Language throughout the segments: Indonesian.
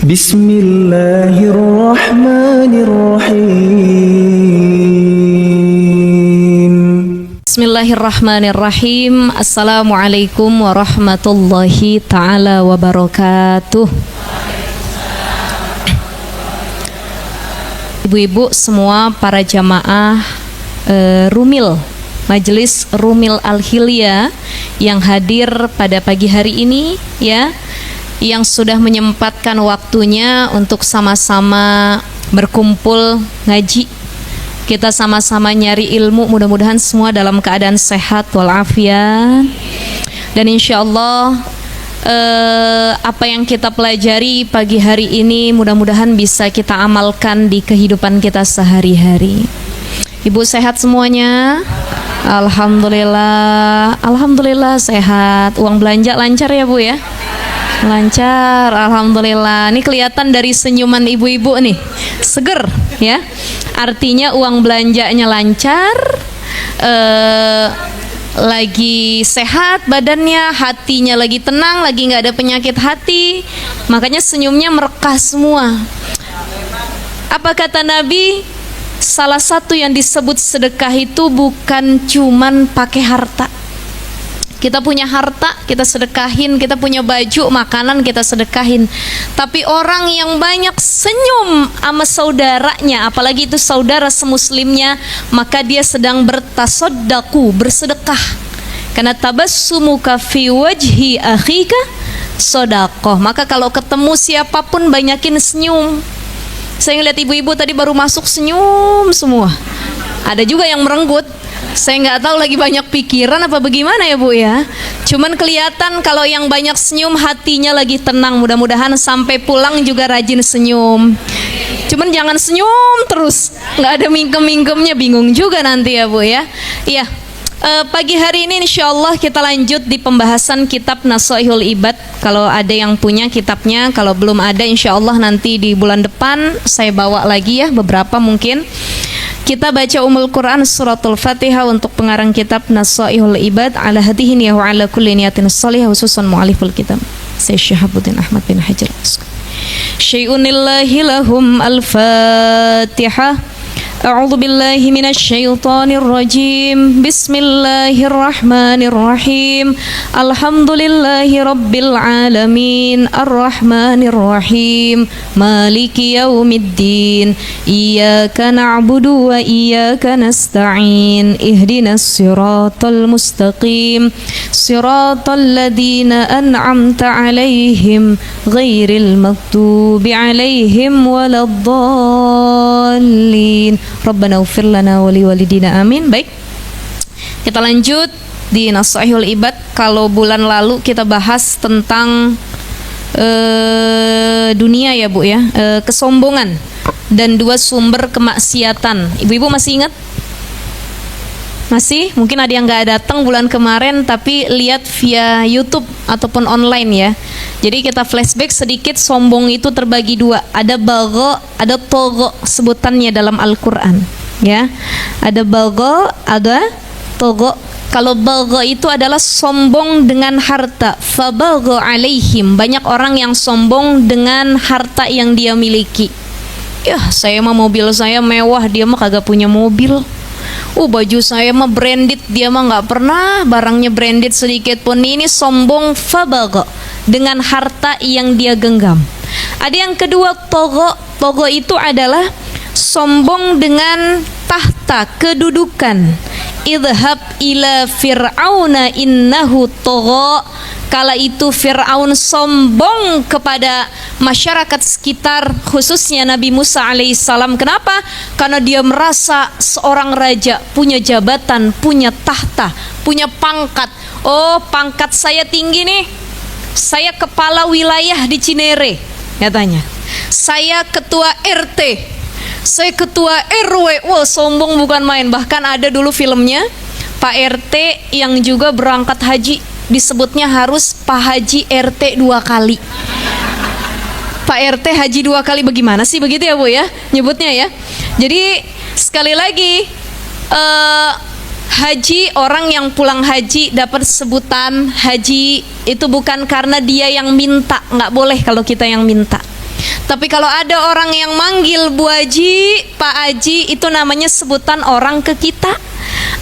Bismillahirrahmanirrahim. Bismillahirrahmanirrahim. Assalamualaikum warahmatullahi ta'ala wabarakatuh. Ibu-ibu semua, para jamaah Rumil, Majelis Rumil Al-Hilya yang hadir pada pagi hari ini, ya, yang sudah menyempatkan waktunya untuk sama-sama berkumpul ngaji. Kita sama-sama nyari ilmu, mudah-mudahan semua dalam keadaan sehat walafiat. Dan insya Allah apa yang kita pelajari pagi hari ini mudah-mudahan bisa kita amalkan di kehidupan kita sehari-hari. Ibu sehat semuanya? Alhamdulillah. Alhamdulillah sehat. Uang belanja lancar ya Bu ya? Lancar, alhamdulillah. Ini kelihatan dari senyuman ibu-ibu nih, seger ya. Artinya uang belanjanya lancar, lagi sehat badannya, hatinya lagi tenang, lagi nggak ada penyakit hati, makanya senyumnya merekah semua. Apa kata Nabi? Salah satu yang disebut sedekah itu bukan cuman pakai harta. Kita punya harta, kita sedekahin. Kita punya baju, makanan, kita sedekahin. Tapi orang yang banyak senyum sama saudaranya, apalagi itu saudara semuslimnya, maka dia sedang bertasaddaku, bersedekah. Karena tabassumuka fi wajhi akhika shadaqah. Maka kalau ketemu siapapun banyakin senyum. Saya ngeliat ibu-ibu tadi baru masuk senyum semua. Ada juga yang merenggut. Saya nggak tahu lagi banyak pikiran apa bagaimana ya Bu ya. Cuman kelihatan kalau yang banyak senyum hatinya lagi tenang. Mudah-mudahan sampai pulang juga rajin senyum. Cuman jangan senyum terus, nggak ada mingkem-mingkemnya, bingung juga nanti ya Bu ya. Iya. Pagi hari ini insya Allah kita lanjut di pembahasan kitab Nasaihul Ibad. Kalau ada yang punya kitabnya, kalau belum ada insya Allah nanti di bulan depan saya bawa lagi ya, beberapa mungkin. Kita baca Ummul Quran suratul Fatihah untuk pengarang kitab Nasaihul Ibad ala hadihin ya wa ala kulli niyatin salihah, khususan mu'aliful kitab Syekh Syihabuddin Ahmad bin Hajar Syai'unillahi lahum al-Fatihah. A'udzu billahi minasy syaithanir rajim. Bismillahirrahmanirrahim. Alhamdulillahi rabbil alamin. Arrahmanir rahim. Maliki yaumiddin. Iyyaka na'budu wa iyyaka nasta'in. Ihdinas siratal mustaqim. Siratal ladzina an'amta 'alaihim ghairil maghdubi 'alaihim waladdallin. Rabbana ighfir lana wa liwalidina amin. Baik, kita lanjut di Nasaihul Ibad. Kalau bulan lalu kita bahas tentang dunia ya Bu ya, kesombongan dan dua sumber kemaksiatan. Ibu-ibu masih ingat? Masih? Mungkin ada yang nggak datang bulan kemarin tapi lihat via YouTube ataupun online ya. Jadi kita flashback sedikit. Sombong itu terbagi dua, ada bagha, ada togha sebutannya dalam Al-Quran ya. Ada bagha, ada togha. Kalau bagha itu adalah sombong dengan harta, fabagha alaihim. Banyak orang yang sombong dengan harta yang dia miliki. Ya, saya mah mobil saya mewah, dia mah kagak punya mobil. Baju saya mah branded, dia mah nggak pernah barangnya branded sedikit pun. Ini sombong fabagha, dengan harta yang dia genggam. Ada yang kedua togha. Togha itu adalah sombong dengan tahta, kedudukan. Idhab ila fir'auna innahu togha. Kala itu Fir'aun sombong kepada masyarakat sekitar, khususnya Nabi Musa alaihissalam. Kenapa? Karena dia merasa seorang raja, punya jabatan, punya tahta, punya pangkat. Oh, pangkat saya tinggi nih, saya kepala wilayah di Cinere katanya. Saya ketua RT, saya ketua RW. Wah, sombong bukan main. Bahkan ada dulu filmnya Pak RT yang juga berangkat haji, disebutnya harus Pak Haji RT 2 kali. Pak RT haji 2 kali, bagaimana sih begitu ya Bu ya nyebutnya ya. Jadi sekali lagi haji, orang yang pulang haji dapat sebutan haji itu bukan karena dia yang minta, nggak boleh kalau kita yang minta. Tapi kalau ada orang yang manggil Bu Haji, Pak Haji, itu namanya sebutan orang ke kita.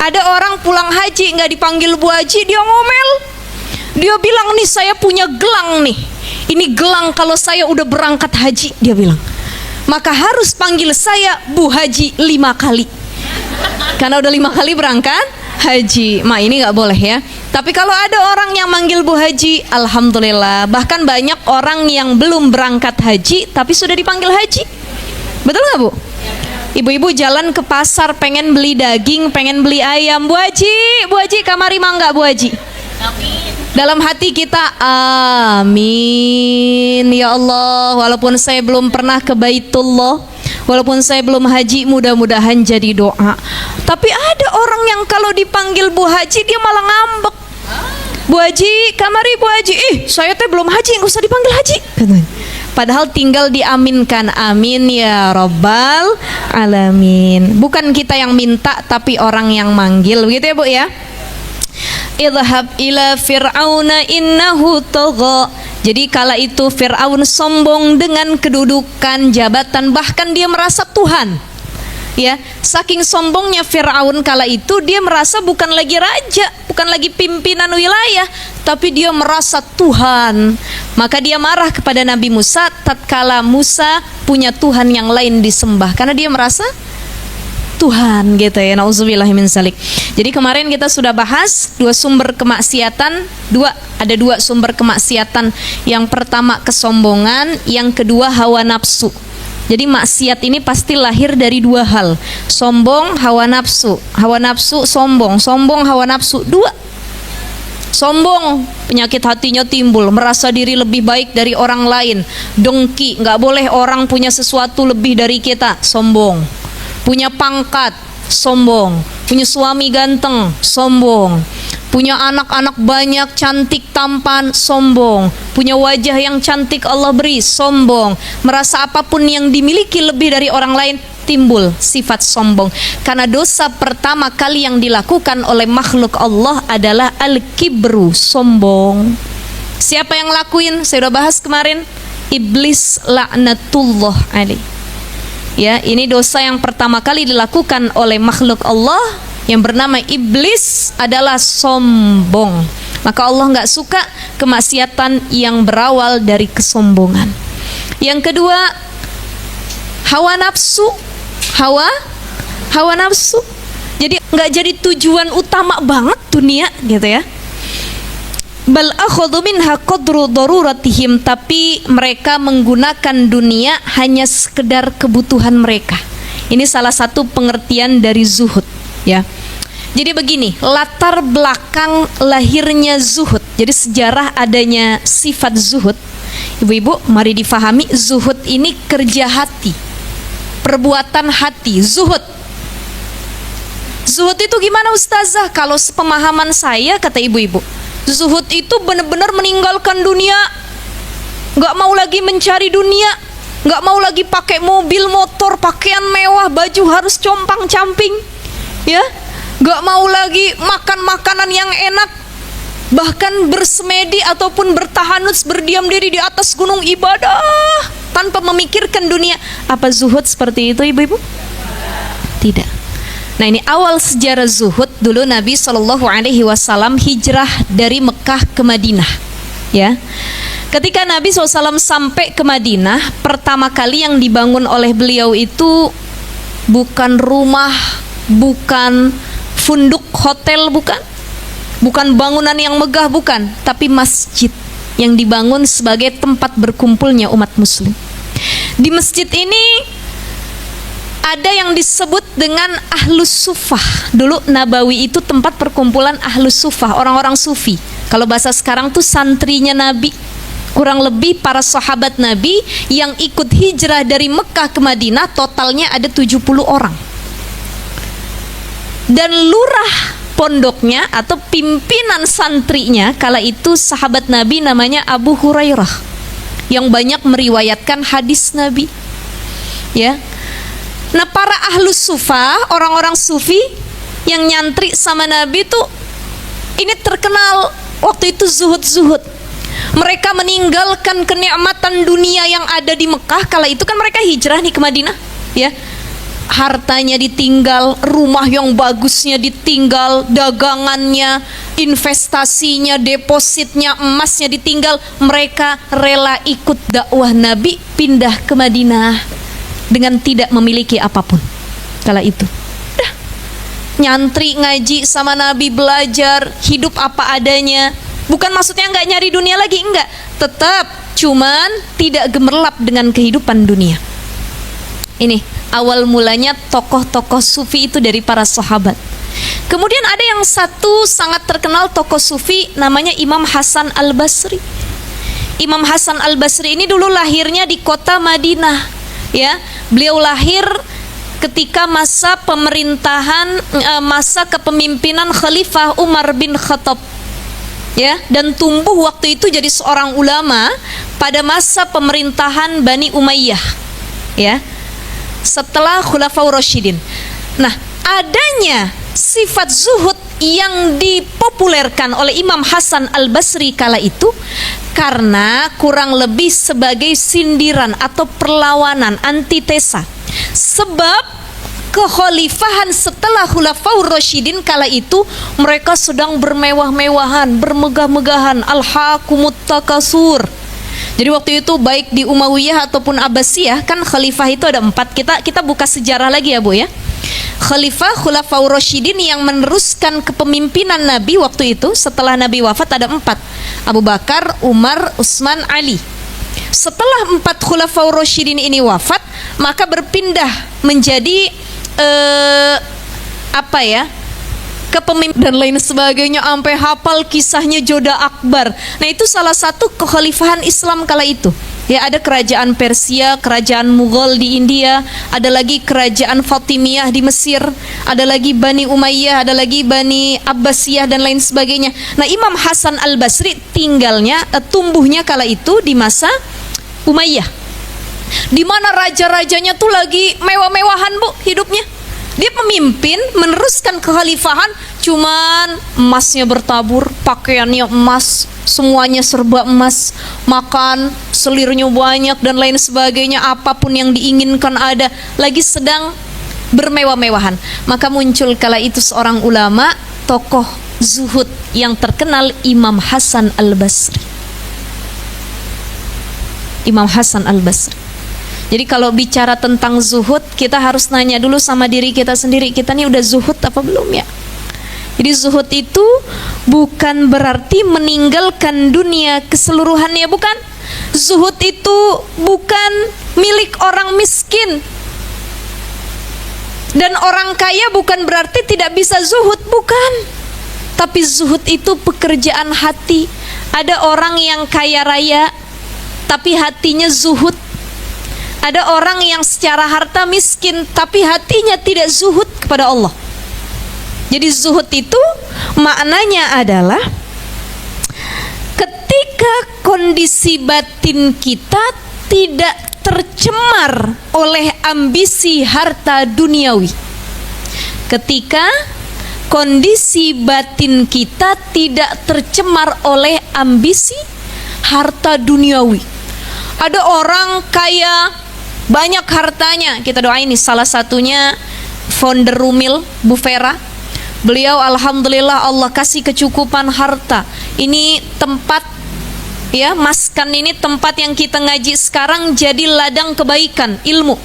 Ada orang pulang haji nggak dipanggil Bu Haji, dia ngomel. Dia bilang, nih saya punya gelang nih. Ini gelang kalau saya udah berangkat haji, dia bilang. Maka harus panggil saya Bu Haji 5 kali. Karena udah 5 kali berangkat haji. Ini nggak boleh ya. Tapi kalau ada orang yang manggil Bu Haji, alhamdulillah. Bahkan banyak orang yang belum berangkat haji tapi sudah dipanggil haji. Betul nggak Bu? Ibu-ibu jalan ke pasar pengen beli daging, pengen beli ayam. Bu Haji kamari mangga Bu Haji. Dalam hati kita, amin ya Allah. Walaupun saya belum pernah ke Baitullah, walaupun saya belum haji, mudah-mudahan jadi doa. Tapi ada orang yang kalau dipanggil Bu Haji dia malah ngambek. Bu Haji, kamari Bu Haji. Saya teh belum haji, nggak usah dipanggil haji. Padahal tinggal diaminkan, amin ya Rabbal Alamin. Bukan kita yang minta, tapi orang yang manggil, begitu ya Bu ya. Idhab ila fir'auna innahu tagha. Jadi kala itu Fir'aun sombong dengan kedudukan jabatan, bahkan dia merasa Tuhan. Ya, saking sombongnya Fir'aun kala itu, dia merasa bukan lagi raja, bukan lagi pimpinan wilayah, tapi dia merasa Tuhan. Maka dia marah kepada Nabi Musa tatkala Musa punya Tuhan yang lain disembah, karena dia merasa Tuhan gitu ya. Nauzubillah min zalik. Jadi kemarin kita sudah bahas ada dua sumber kemaksiatan. Yang pertama kesombongan, yang kedua hawa nafsu. Jadi maksiat ini pasti lahir dari dua hal. Sombong, hawa nafsu. Hawa nafsu, sombong. Sombong, hawa nafsu. Dua. Sombong, penyakit hatinya timbul, merasa diri lebih baik dari orang lain. Dengki, nggak boleh orang punya sesuatu lebih dari kita. Sombong. Punya pangkat, sombong. Punya suami ganteng, sombong. Punya anak-anak banyak, cantik, tampan, sombong. Punya wajah yang cantik Allah beri, sombong. Merasa apapun yang dimiliki lebih dari orang lain, timbul sifat sombong. Karena dosa pertama kali yang dilakukan oleh makhluk Allah adalah al-kibru, sombong. Siapa yang lakuin? Saya udah bahas kemarin. Iblis laknatullah alaih. Ya, ini dosa yang pertama kali dilakukan oleh makhluk Allah yang bernama iblis adalah sombong. Maka Allah nggak suka kemaksiatan yang berawal dari kesombongan. Yang kedua, hawa nafsu. Hawa nafsu. Jadi nggak jadi tujuan utama banget dunia gitu ya. Bal akhadhu minha qadru daruratihim, tapi mereka menggunakan dunia hanya sekedar kebutuhan mereka. Ini salah satu pengertian dari zuhud ya. Jadi begini, latar belakang lahirnya zuhud. Jadi sejarah adanya sifat zuhud. Ibu-ibu, mari difahami, zuhud ini kerja hati, perbuatan hati, zuhud. Zuhud itu gimana Ustazah? Kalau sepemahaman saya, kata ibu-ibu, zuhud itu benar-benar meninggalkan dunia, nggak mau lagi mencari dunia, nggak mau lagi pakai mobil, motor, pakaian mewah, baju harus compang-camping, ya, nggak mau lagi makan makanan yang enak, bahkan bersemedi ataupun bertahanus, berdiam diri di atas gunung ibadah tanpa memikirkan dunia. Apa zuhud seperti itu ibu-ibu? Tidak. Nah, ini awal sejarah zuhud. Dulu Nabi SAW hijrah dari Mekah ke Madinah ya. Ketika Nabi SAW sampai ke Madinah, pertama kali yang dibangun oleh beliau itu bukan rumah, bukan funduk hotel, bukan bangunan yang megah, bukan, tapi masjid yang dibangun sebagai tempat berkumpulnya umat muslim. Di masjid ini ada yang disebut dengan Ahlus Sufah. Dulu Nabawi itu tempat perkumpulan Ahlus Sufah, orang-orang sufi. Kalau bahasa sekarang tuh santrinya Nabi. Kurang lebih para sahabat Nabi yang ikut hijrah dari Mekah ke Madinah totalnya ada 70 orang. Dan lurah pondoknya atau pimpinan santrinya kala itu sahabat Nabi namanya Abu Hurairah, yang banyak meriwayatkan hadis Nabi. Ya. Nah, para ahlus sufah, orang-orang sufi yang nyantri sama Nabi tuh ini terkenal waktu itu zuhud-zuhud. Mereka meninggalkan kenikmatan dunia yang ada di Mekah. Kala itu kan mereka hijrah nih ke Madinah, ya. Hartanya ditinggal, rumah yang bagusnya ditinggal, dagangannya, investasinya, depositnya, emasnya ditinggal. Mereka rela ikut dakwah Nabi, pindah ke Madinah dengan tidak memiliki apapun kala itu. Udah, nyantri, ngaji sama Nabi, belajar, hidup apa adanya. Bukan maksudnya nggak nyari dunia lagi, enggak. Tetap, cuman tidak gemerlap dengan kehidupan dunia. Ini awal mulanya tokoh-tokoh sufi itu dari para sahabat. Kemudian ada yang satu sangat terkenal tokoh sufi, namanya Imam Hasan Al-Basri. Imam Hasan Al-Basri ini dulu lahirnya di kota Madinah, ya. Beliau lahir ketika masa pemerintahan, masa kepemimpinan Khalifah Umar bin Khattab, ya, dan tumbuh waktu itu jadi seorang ulama pada masa pemerintahan Bani Umayyah, ya, setelah Khulafaur Rasyidin. Nah, adanya sifat zuhud yang dipopulerkan oleh Imam Hasan Al-Basri kala itu karena kurang lebih sebagai sindiran atau perlawanan, antitesa. Sebab kekhalifahan setelah Khulafaur Rasyidin kala itu mereka sedang bermewah-mewahan, bermegah-megahan, al-hakumut takasur. Jadi waktu itu baik di Umayyah ataupun Abbasiyah, kan khalifah itu ada 4. Kita buka sejarah lagi ya Bu ya. Khalifah Khulafaur Rasyidin yang meneruskan kepemimpinan Nabi waktu itu setelah Nabi wafat ada 4. Abu Bakar, Umar, Utsman, Ali. Setelah 4 Khulafaur Rasyidin ini wafat, maka berpindah menjadi kepemimpinan dan lain sebagainya, sampai hafal kisahnya Joda Akbar. Nah, itu salah satu kekhalifahan Islam kala itu. Ya, ada kerajaan Persia, kerajaan Mughal di India, ada lagi kerajaan Fatimiyah di Mesir, ada lagi Bani Umayyah, ada lagi Bani Abbasiyah dan lain sebagainya. Nah, Imam Hasan Al-Basri tumbuhnya kala itu di masa Umayyah, di mana raja-rajanya tuh lagi mewah-mewahan Bu hidupnya. Dia pemimpin meneruskan kekhalifahan, cuman emasnya bertabur, pakaiannya emas, semuanya serba emas, makan selirnya banyak dan lain sebagainya, apapun yang diinginkan ada, lagi sedang bermewah-mewahan. Maka muncul kala itu seorang ulama, tokoh zuhud yang terkenal, Imam Hasan Al-Basri. Imam Hasan Al-Basri. Jadi kalau bicara tentang zuhud, kita harus nanya dulu sama diri kita sendiri, kita nih udah zuhud apa belum ya? Jadi zuhud itu bukan berarti meninggalkan dunia keseluruhannya, bukan. Zuhud itu bukan milik orang miskin. Dan orang kaya bukan berarti tidak bisa zuhud, bukan. Tapi zuhud itu pekerjaan hati. Ada orang yang kaya raya tapi hatinya zuhud. Ada orang yang secara harta miskin tapi hatinya tidak zuhud kepada Allah. Jadi zuhud itu maknanya adalah ketika kondisi batin kita tidak tercemar oleh ambisi harta duniawi. Ketika kondisi batin kita tidak tercemar oleh ambisi harta duniawi. Ada orang kaya, banyak hartanya, kita doain nih, salah satunya founder Rumil, Bu Vera. Beliau alhamdulillah Allah kasih kecukupan harta. Ini tempat, ya, maskan ini tempat yang kita ngaji sekarang jadi ladang kebaikan, ilmu.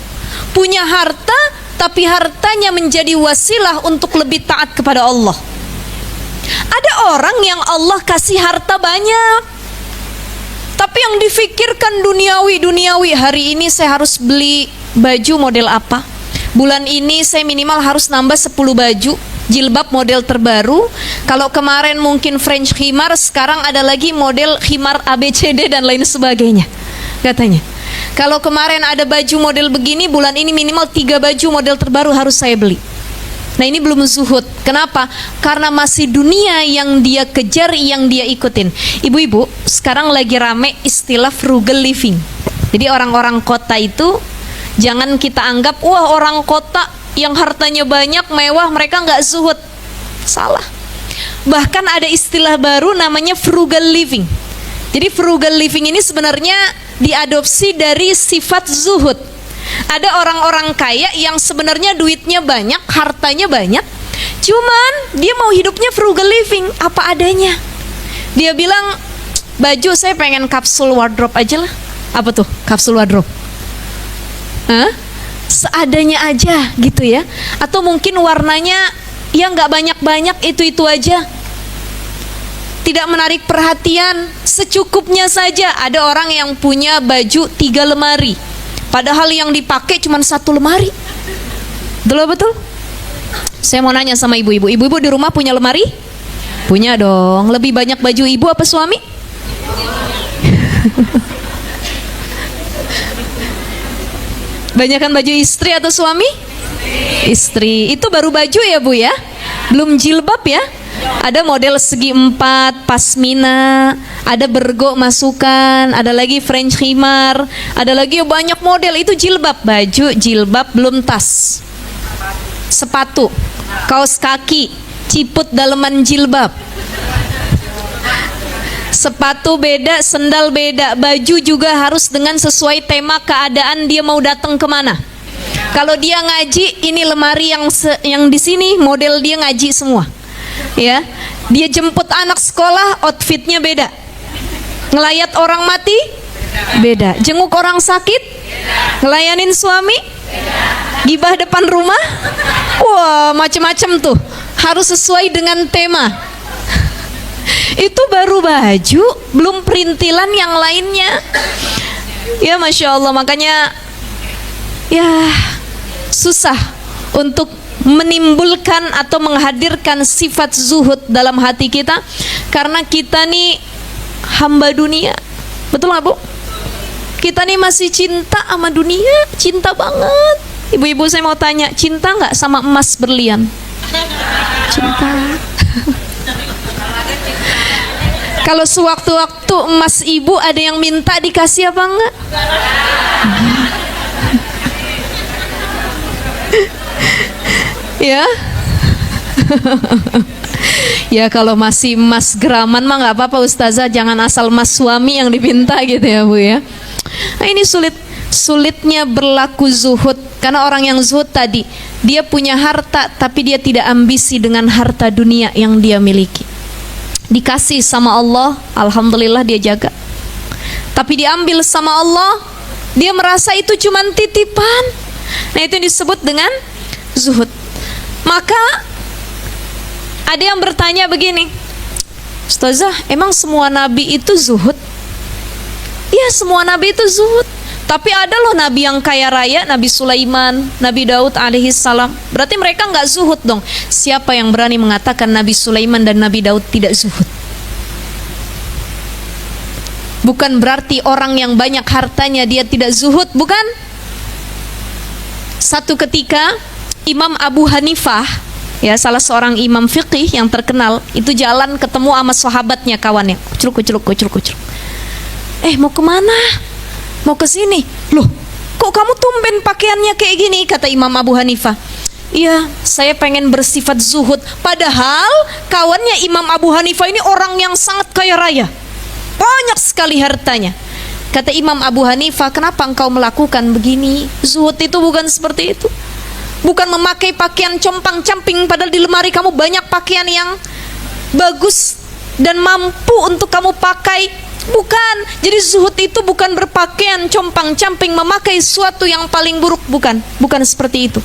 Punya harta tapi hartanya menjadi wasilah untuk lebih taat kepada Allah. Ada orang yang Allah kasih harta banyak tapi yang difikirkan duniawi. Hari ini saya harus beli baju model apa, bulan ini saya minimal harus nambah 10 baju, jilbab model terbaru. Kalau kemarin mungkin French khimar, sekarang ada lagi model khimar ABCD dan lain sebagainya, katanya. Kalau kemarin ada baju model begini, bulan ini minimal 3 baju model terbaru harus saya beli. Nah, ini belum zuhud. Kenapa? Karena masih dunia yang dia kejar, yang dia ikutin. Ibu-ibu, sekarang lagi rame istilah frugal living. Jadi orang-orang kota itu, jangan kita anggap, wah orang kota yang hartanya banyak, mewah, mereka nggak zuhud. Salah. Bahkan ada istilah baru namanya frugal living. Jadi frugal living ini sebenarnya diadopsi dari sifat zuhud. Ada orang-orang kaya yang sebenarnya duitnya banyak, hartanya banyak, cuman dia mau hidupnya frugal living, apa adanya. Dia bilang, baju saya pengen kapsul wardrobe aja lah. Apa tuh kapsul wardrobe? Hah? Seadanya aja gitu ya. Atau mungkin warnanya ya nggak banyak-banyak, itu aja. Tidak menarik perhatian, secukupnya saja. Ada orang yang punya baju 3 lemari, padahal yang dipakai cuma 1 lemari. Betul? Saya mau nanya sama ibu-ibu. Ibu-ibu di rumah punya lemari? Punya dong. Lebih banyak baju ibu apa suami? Banyakan baju istri atau suami? Istri. Itu baru baju ya Bu ya? Belum jilbab ya? Ada model segi 4, pasmina, ada bergo masukan, ada lagi French khimar, ada lagi banyak model. Itu jilbab. Baju, jilbab, belum tas, sepatu, kaos kaki, ciput daleman jilbab, sepatu beda, sendal beda, baju juga harus dengan sesuai tema keadaan dia mau datang kemana. Kalau dia ngaji, ini lemari yang di sini model dia ngaji semua. Ya, dia jemput anak sekolah, outfitnya beda. Ngelayat orang mati, beda. Jenguk orang sakit, ngelayanin suami, gibah depan rumah, wah macem-macem tuh. Harus sesuai dengan tema. Itu baru baju, belum perintilan yang lainnya. Ya Masya Allah, makanya ya susah untuk menimbulkan atau menghadirkan sifat zuhud dalam hati kita, karena kita nih hamba dunia. Betul nggak Bu? Kita nih masih cinta sama dunia, cinta banget. Ibu-ibu saya mau tanya, cinta nggak sama emas berlian? Cinta. Kalau sewaktu-waktu emas ibu ada yang minta, dikasih apa enggak? Ya. Ya kalau masih emas geraman mah nggak apa-apa Ustazah, jangan asal emas suami yang dipinta gitu ya Bu ya. Nah ini sulitnya berlaku zuhud, karena orang yang zuhud tadi dia punya harta tapi dia tidak ambisi dengan harta dunia yang dia miliki. Dikasih sama Allah, alhamdulillah dia jaga. Tapi diambil sama Allah, dia merasa itu cuma titipan. Nah itu yang disebut dengan zuhud. Maka ada yang bertanya begini, Ustazah, emang semua nabi itu zuhud? Iya, semua nabi itu zuhud. Tapi ada loh nabi yang kaya raya, Nabi Sulaiman, Nabi Daud alaihi salam. Berarti mereka nggak zuhud dong. Siapa yang berani mengatakan Nabi Sulaiman dan Nabi Daud tidak zuhud? Bukan berarti orang yang banyak hartanya dia tidak zuhud, bukan? Satu ketika Imam Abu Hanifah, ya salah seorang imam fiqih yang terkenal, itu jalan ketemu sama sahabatnya, kawannya. Kucluk. Mau kemana? Mau ke sini. Loh, kok kamu tumben pakaiannya kayak gini? Kata Imam Abu Hanifah. Iya, saya pengen bersifat zuhud. Padahal kawannya Imam Abu Hanifah ini orang yang sangat kaya raya, banyak sekali hartanya. Kata Imam Abu Hanifah, kenapa engkau melakukan begini? Zuhud itu bukan seperti itu. Bukan memakai pakaian compang-camping, padahal di lemari kamu banyak pakaian yang bagus dan mampu untuk kamu pakai. Bukan. Jadi zuhud itu bukan berpakaian compang-camping, memakai sesuatu yang paling buruk. Bukan seperti itu.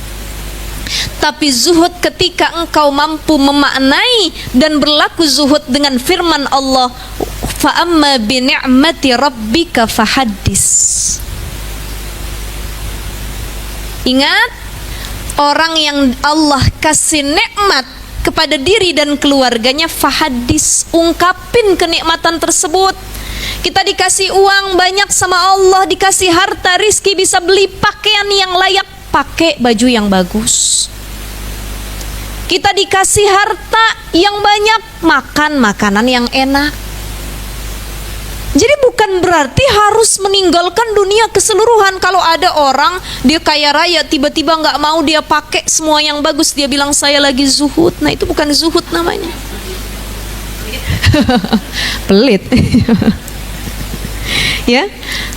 Tapi zuhud ketika engkau mampu memaknai dan berlaku zuhud dengan firman Allah, fa amma bi ni'mati rabbika fahaddis. Ingat, orang yang Allah kasih nikmat kepada diri dan keluarganya, fahaddis, ungkapin kenikmatan tersebut. Kita dikasih uang banyak sama Allah, dikasih harta, rizki, bisa beli pakaian yang layak, pakai baju yang bagus. Kita dikasih harta yang banyak, makan makanan yang enak. Jadi bukan berarti harus meninggalkan dunia keseluruhan. Kalau ada orang dia kaya raya, tiba-tiba nggak mau dia pakai semua yang bagus, dia bilang saya lagi zuhud. Nah itu bukan zuhud namanya. Pelit. Ya.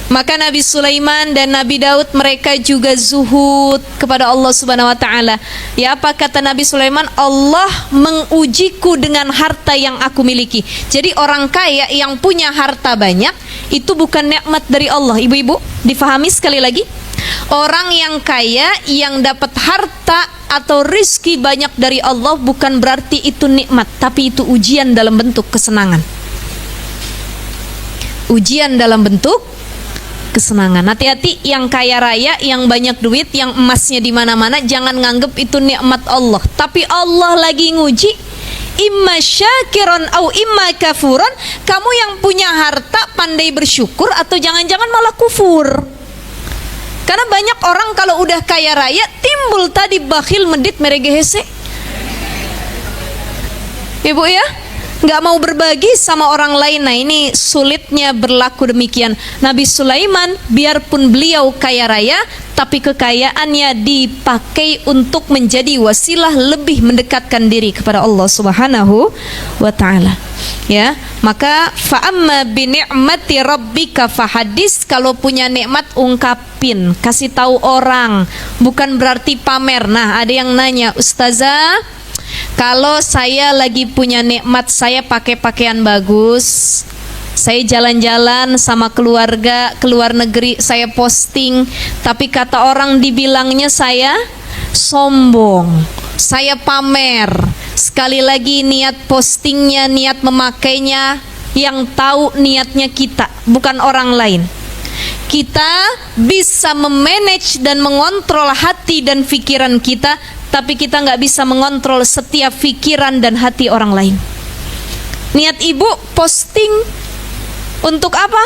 Maka Nabi Sulaiman dan Nabi Daud mereka juga zuhud kepada Allah Subhanahu wa taala. Ya, apa kata Nabi Sulaiman? Allah mengujiku dengan harta yang aku miliki. Jadi orang kaya yang punya harta banyak itu bukan nikmat dari Allah. Ibu-ibu, difahami sekali lagi. Orang yang kaya yang dapat harta atau rizki banyak dari Allah bukan berarti itu nikmat, tapi itu ujian dalam bentuk kesenangan. Ujian dalam bentuk kesenangan. Hati-hati yang kaya raya, yang banyak duit, yang emasnya di mana-mana, jangan nganggep itu nikmat Allah. Tapi Allah lagi nguji, imma syakiron au imma kafuron. Kamu yang punya harta pandai bersyukur atau jangan-jangan malah kufur. Karena banyak orang kalau udah kaya raya timbul tadi bakhil medit meregehese. Ibu ya, nggak mau berbagi sama orang lain. Nah ini sulitnya berlaku demikian. Nabi Sulaiman biarpun beliau kaya raya, tapi kekayaannya dipakai untuk menjadi wasilah lebih mendekatkan diri kepada Allah Subhanahu wa taala. Ya, maka fa'amma bi ni'mati rabbika fahadis. Kalau punya nikmat ungkapin, kasih tahu orang, bukan berarti pamer. Nah, ada yang nanya, "Ustazah, kalau saya lagi punya nikmat, saya pakai pakaian bagus, saya jalan-jalan sama keluarga ke luar negeri, saya posting, tapi kata orang dibilangnya saya sombong, saya pamer." Sekali lagi, niat postingnya, niat memakainya, yang tahu niatnya kita, bukan orang lain. Kita bisa memanage dan mengontrol hati dan pikiran kita, tapi kita nggak bisa mengontrol setiap pikiran dan hati orang lain. Niat ibu posting untuk apa?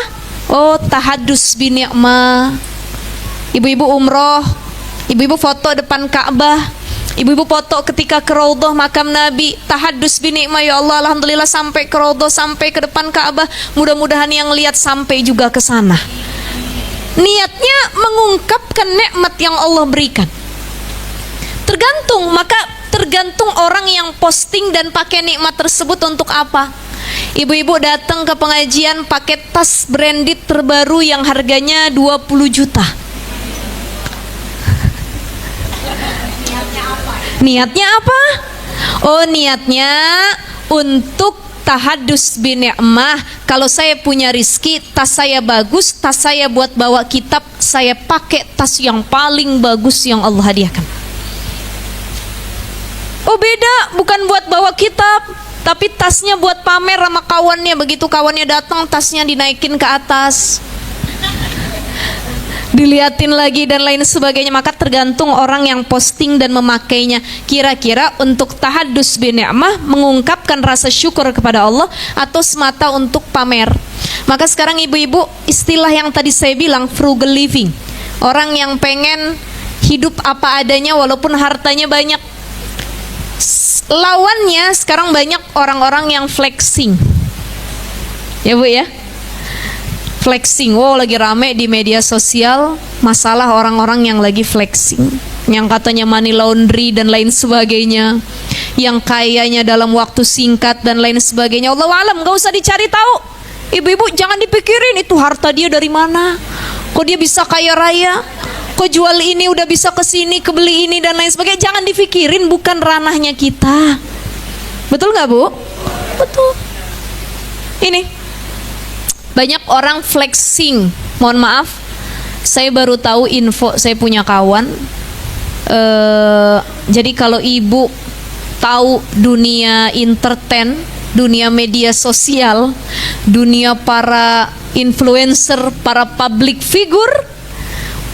Oh, tahadus bi ni'mah. Ibu-ibu umroh, ibu-ibu foto depan Ka'bah, ibu-ibu foto ketika ke Raudhah makam Nabi, tahadus bi ni'mah, ya Allah, alhamdulillah sampai ke Raudhah, sampai ke depan Ka'bah, mudah-mudahan yang lihat sampai juga ke sana. Niatnya mengungkapkan nikmat yang Allah berikan. Tergantung, maka tergantung orang yang posting dan pakai nikmat tersebut untuk apa. Ibu-ibu datang ke pengajian pakai tas branded terbaru yang harganya 20 juta. Niatnya apa? Oh, niatnya untuk tahadus bi ni'mah. Kalau saya punya rizki, tas saya bagus, tas saya buat bawa kitab, saya pakai tas yang paling bagus yang Allah hadiahkan. Oh beda, bukan buat bawa kitab, tapi tasnya buat pamer sama kawannya. Begitu kawannya datang, tasnya dinaikin ke atas, diliatin lagi dan lain sebagainya. Maka tergantung orang yang posting dan memakainya. Kira-kira untuk tahadus bi ni'mah, mengungkapkan rasa syukur kepada Allah, atau semata untuk pamer. Maka sekarang ibu-ibu, istilah yang tadi saya bilang frugal living, orang yang pengen hidup apa adanya walaupun hartanya banyak. Lawannya sekarang banyak orang-orang yang flexing. Ya Bu ya, flexing. Wow, lagi rame di media sosial masalah orang-orang yang lagi flexing, yang katanya money laundry dan lain sebagainya, yang kayanya dalam waktu singkat dan lain sebagainya. Allah alam, gak usah dicari tahu. Ibu-ibu jangan dipikirin itu harta dia dari mana, kok dia bisa kaya raya, kok jual ini udah bisa kesini, kebeli ini dan lain sebagainya. Jangan dipikirin, bukan ranahnya kita. Betul nggak Bu? Betul. Ini banyak orang flexing. Mohon maaf, saya baru tahu info, saya punya kawan. Jadi kalau ibu tahu dunia entertain, dunia media sosial, dunia para influencer, para public figure,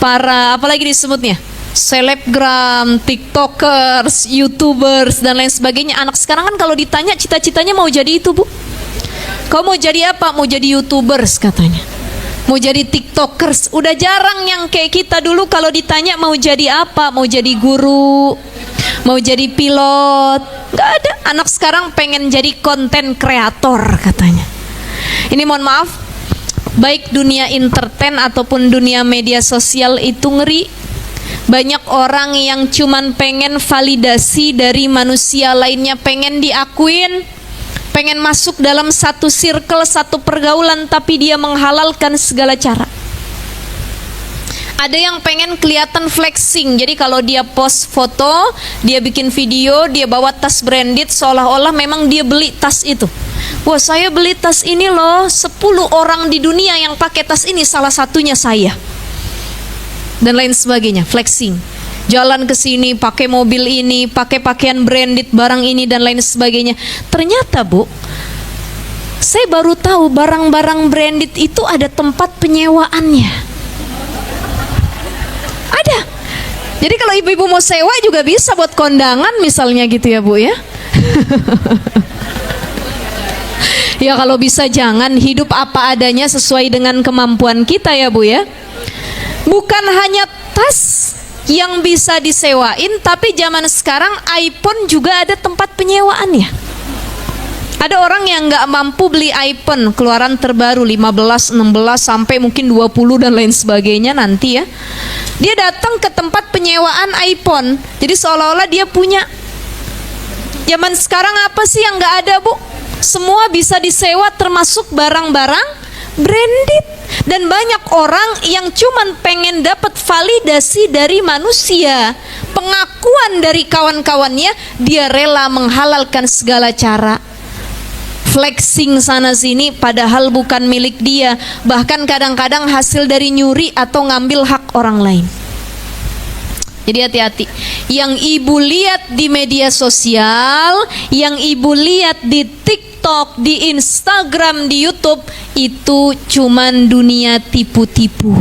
para apalagi disebutnya, selebgram, tiktokers, youtubers dan lain sebagainya. Anak sekarang kan kalau ditanya cita-citanya mau jadi itu Bu. Kau mau jadi apa? Mau jadi youtubers katanya, mau jadi tiktokers. Udah jarang yang kayak kita dulu kalau ditanya mau jadi apa, mau jadi guru, mau jadi pilot. Gak ada. Anak sekarang pengen jadi konten kreator katanya. Ini mohon maaf, baik dunia entertain ataupun dunia media sosial itu ngeri. Banyak orang yang cuman pengen validasi dari manusia lainnya, pengen diakuin, pengen masuk dalam satu circle, satu pergaulan, tapi dia menghalalkan segala cara. Ada yang pengen kelihatan flexing, jadi kalau dia post foto, dia bikin video, dia bawa tas branded seolah-olah memang dia beli tas itu. Wah, saya beli tas ini loh, 10 orang di dunia yang pakai tas ini, salah satunya saya. Dan lain sebagainya, flexing. Jalan ke sini, pakai mobil ini, pakai pakaian branded, barang ini dan lain sebagainya. Ternyata Bu, saya baru tahu barang-barang branded itu ada tempat penyewaannya. Ada. Jadi kalau ibu-ibu mau sewa juga bisa buat kondangan misalnya gitu ya Bu ya. Ya kalau bisa jangan, hidup apa adanya sesuai dengan kemampuan kita ya Bu ya. Bukan hanya tas yang bisa disewain, tapi zaman sekarang iPhone juga ada tempat penyewaannya. Ada orang yang nggak mampu beli iPhone keluaran terbaru 15, 16 sampai mungkin 20 dan lain sebagainya nanti ya. Dia datang ke tempat penyewaan iPhone. Jadi seolah-olah dia punya. Zaman sekarang apa sih yang nggak ada Bu? Semua bisa disewa termasuk barang-barang branded. Dan banyak orang yang cuman pengen dapat validasi dari manusia, pengakuan dari kawan-kawannya, dia rela menghalalkan segala cara. Flexing sana sini padahal bukan milik dia, bahkan kadang-kadang hasil dari nyuri atau ngambil hak orang lain. Jadi hati-hati. Yang ibu lihat di media sosial, yang ibu lihat di TikTok, di Instagram, di YouTube, itu cuman dunia tipu-tipu.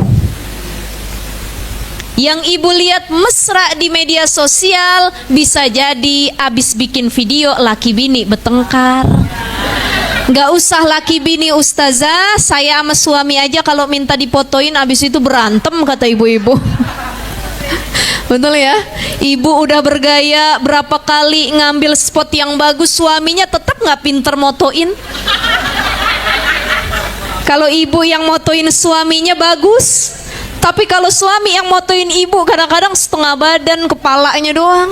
Yang ibu lihat mesra di media sosial, bisa jadi abis bikin video laki bini bertengkar. Gak usah laki bini ustazah, saya sama suami aja kalau minta dipotoin abis itu berantem kata ibu-ibu. Betul ya? Ibu udah bergaya berapa kali ngambil spot yang bagus, suaminya tetap gak pinter motoin. Kalau ibu yang motoin suaminya bagus, tapi kalau suami yang motoin ibu kadang-kadang setengah badan, kepalanya doang,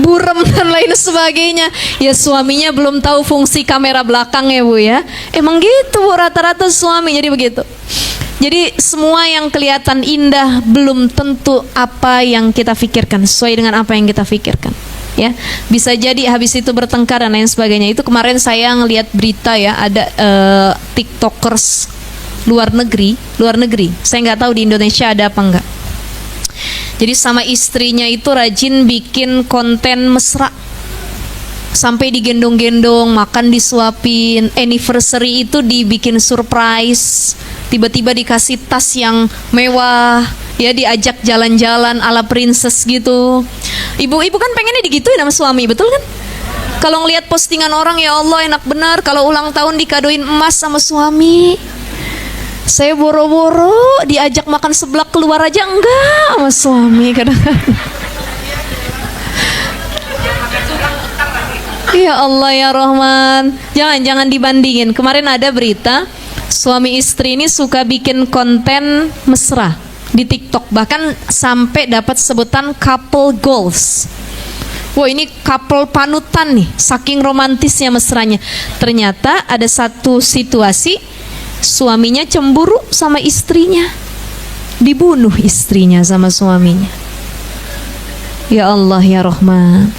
burem dan lain sebagainya. Ya suaminya belum tahu fungsi kamera belakang ya Bu ya. Emang gitu Bu, rata-rata suami jadi begitu. Jadi semua yang kelihatan indah belum tentu apa yang kita pikirkan, sesuai dengan apa yang kita pikirkan. Ya, bisa jadi habis itu bertengkar dan lain sebagainya. Itu kemarin saya ngelihat berita ya, ada TikTokers luar negeri. Saya nggak tahu di Indonesia ada apa enggak. Jadi sama istrinya itu rajin bikin konten mesra, sampai digendong-gendong, makan disuapin, anniversary itu dibikin surprise, tiba-tiba dikasih tas yang mewah, ya diajak jalan-jalan ala princess gitu. Ibu-ibu kan pengennya digituin sama suami, betul kan? Kalau ngelihat postingan orang, ya Allah enak benar kalau ulang tahun dikadoin emas sama suami. Saya boro-boro diajak makan seblak keluar aja enggak sama suami kadang-kadang. Ya Allah ya Rahman, jangan dibandingin. Kemarin ada berita suami istri ini suka bikin konten mesra di TikTok, bahkan sampai dapat sebutan couple goals. Wah, ini couple panutan nih, saking romantisnya mesranya. Ternyata ada satu situasi suaminya cemburu sama istrinya, dibunuh istrinya sama suaminya. Ya Allah ya Rahman.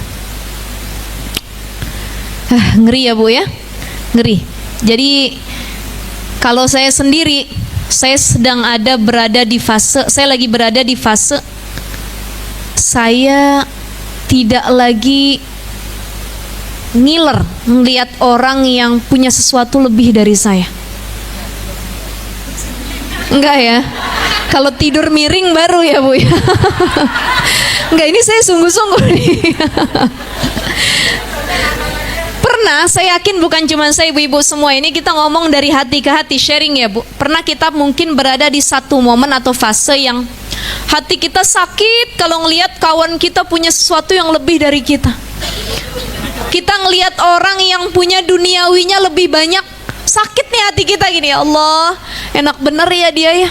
Ngeri ya Bu ya, ngeri. Jadi kalau saya sendiri, saya lagi berada di fase saya tidak lagi ngiler melihat orang yang punya sesuatu lebih dari saya. Enggak ya, kalau tidur miring baru ya Bu ya. Enggak, ini saya sungguh-sungguh nih. Pernah, saya yakin bukan cuma saya, ibu-ibu semua ini kita ngomong dari hati ke hati, sharing ya Bu. Pernah kita mungkin berada di satu momen atau fase yang hati kita sakit kalau ngelihat kawan kita punya sesuatu yang lebih dari kita. Kita ngelihat orang yang punya duniawinya lebih banyak, sakit nih hati kita gini, ya Allah, enak bener ya dia ya.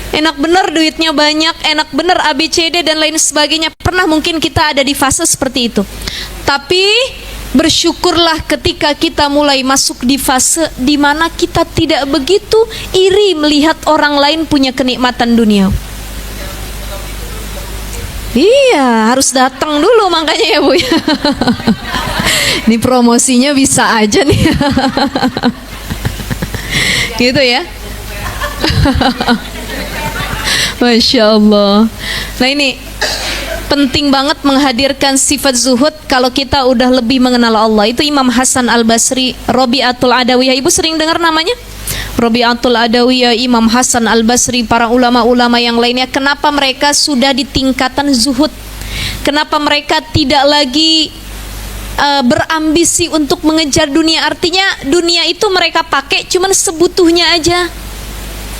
Enak bener duitnya banyak, enak bener ABCD dan lain sebagainya. Pernah mungkin kita ada di fase seperti itu. Tapi Bersyukurlah ketika kita mulai masuk di fase di mana kita tidak begitu iri melihat orang lain punya kenikmatan dunia. Iya, harus datang dulu makanya ya Bu ya. Ini promosinya bisa aja nih. Gitu ya. Masya Allah. Nah ini penting banget menghadirkan sifat zuhud kalau kita udah lebih mengenal Allah. Itu Imam Hasan Al-Basri, Rabi'atul Adawiyah. Ibu sering dengar namanya? Rabi'atul Adawiyah, Imam Hasan Al-Basri, para ulama-ulama yang lainnya. Kenapa mereka sudah di tingkatan zuhud? Kenapa mereka tidak lagi berambisi untuk mengejar dunia? Artinya dunia itu mereka pakai cuman sebutuhnya aja,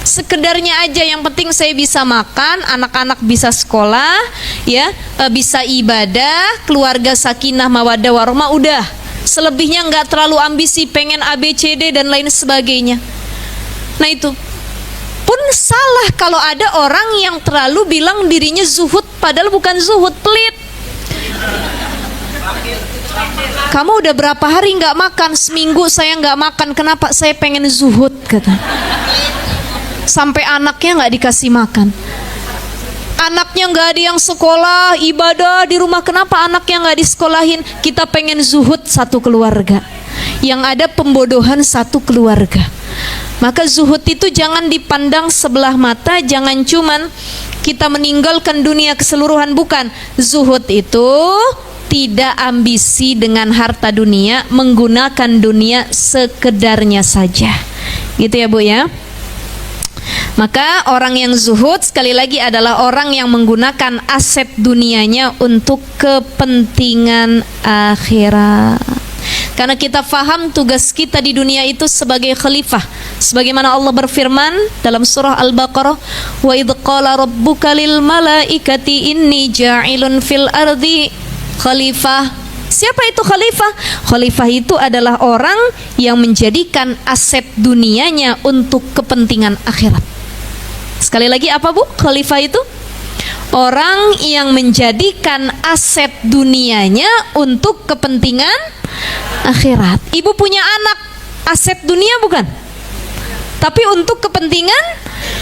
sekedarnya aja. Yang penting saya bisa makan, anak-anak bisa sekolah, ya, bisa ibadah, keluarga sakinah mawaddah warahmah, udah. Selebihnya nggak terlalu ambisi, pengen ABCD dan lain sebagainya. Nah itu pun salah kalau ada orang yang terlalu bilang dirinya zuhud, padahal bukan zuhud, pelit. Kamu udah berapa hari nggak makan? Seminggu saya nggak makan. Kenapa? Saya pengen zuhud, kata. Sampai anaknya nggak dikasih makan, anaknya nggak ada yang sekolah, ibadah di rumah. Kenapa anaknya nggak disekolahin? Kita pengen zuhud satu keluarga, yang ada pembodohan satu keluarga. Maka zuhud itu jangan dipandang sebelah mata, jangan cuman kita meninggalkan dunia keseluruhan, bukan. Zuhud itu tidak ambisi dengan harta dunia, menggunakan dunia sekedarnya saja. Gitu ya Bu ya. Maka orang yang zuhud sekali lagi adalah orang yang menggunakan aset dunianya untuk kepentingan akhirat. Karena kita faham tugas kita di dunia itu sebagai khalifah. Sebagaimana Allah berfirman dalam surah Al-Baqarah, "Wa idz qala rabbuka lil malaikati inni ja'ilun fil ardi khalifah." Siapa itu khalifah? Khalifah itu adalah orang yang menjadikan aset dunianya untuk kepentingan akhirat. Sekali lagi apa Bu? Khalifah itu orang yang menjadikan aset dunianya untuk kepentingan akhirat. Ibu punya anak, aset dunia bukan? Tapi untuk kepentingan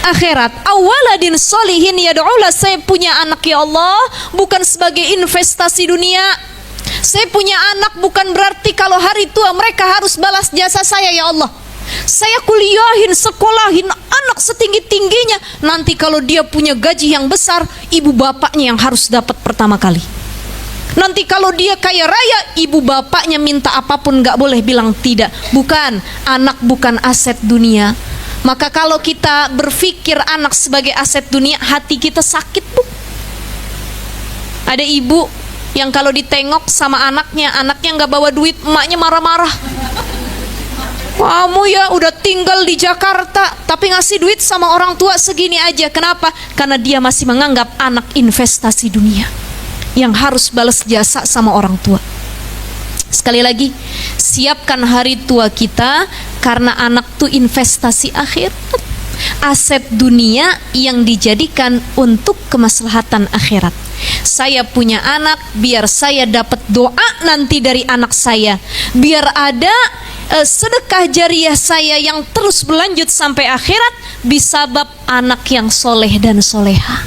akhirat. Awaladin solihin yad'ulah. Saya punya anak ya Allah bukan sebagai investasi dunia. Saya punya anak bukan berarti kalau hari tua mereka harus balas jasa saya ya Allah. Saya kuliahin, sekolahin anak setinggi-tingginya. Nanti kalau dia punya gaji yang besar, ibu bapaknya yang harus dapat pertama kali. Nanti kalau dia kaya raya, ibu bapaknya minta apapun gak boleh bilang tidak. Bukan, anak bukan aset dunia. Maka kalau kita berpikir anak sebagai aset dunia, hati kita sakit Bu. Ada ibu yang kalau ditengok sama anaknya gak bawa duit, emaknya marah-marah. Kamu ya udah tinggal di Jakarta tapi ngasih duit sama orang tua segini aja. Kenapa? Karena dia masih menganggap anak investasi dunia yang harus balas jasa sama orang tua. Sekali lagi, siapkan hari tua kita karena anak tuh investasi akhirat, aset dunia yang dijadikan untuk kemaslahatan akhirat. Saya punya anak biar saya dapat doa nanti dari anak saya, biar ada sedekah jariah saya yang terus berlanjut sampai akhirat bisabab anak yang soleh dan soleha.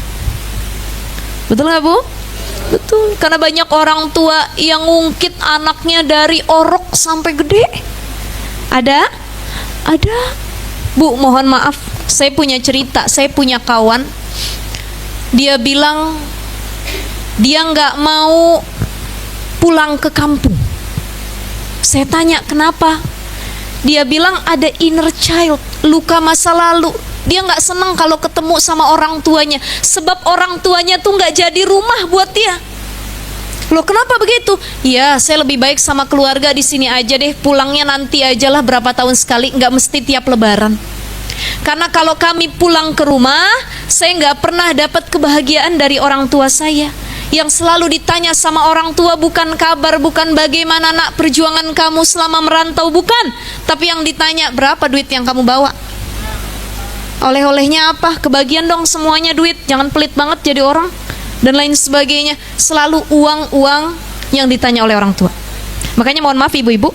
Betul nggak Bu? Betul, karena banyak orang tua yang ngungkit anaknya dari orok sampai gede. Ada Bu, mohon maaf, saya punya cerita. Saya punya kawan, dia bilang dia nggak mau pulang ke kampung. Saya tanya kenapa? Dia bilang ada inner child, luka masa lalu. Dia nggak senang kalau ketemu sama orang tuanya, sebab orang tuanya tuh nggak jadi rumah buat dia. Loh kenapa begitu? Ya saya lebih baik sama keluarga di sini aja deh, pulangnya nanti aja lah berapa tahun sekali, nggak mesti tiap lebaran. Karena kalau kami pulang ke rumah, saya nggak pernah dapat kebahagiaan dari orang tua saya. Yang selalu ditanya sama orang tua bukan kabar, bukan bagaimana nak perjuangan kamu selama merantau, bukan. Tapi yang ditanya berapa duit yang kamu bawa, oleh-olehnya apa, kebagian dong semuanya duit, jangan pelit banget jadi orang, dan lain sebagainya. Selalu uang yang ditanya oleh orang tua. Makanya mohon maaf ibu-ibu,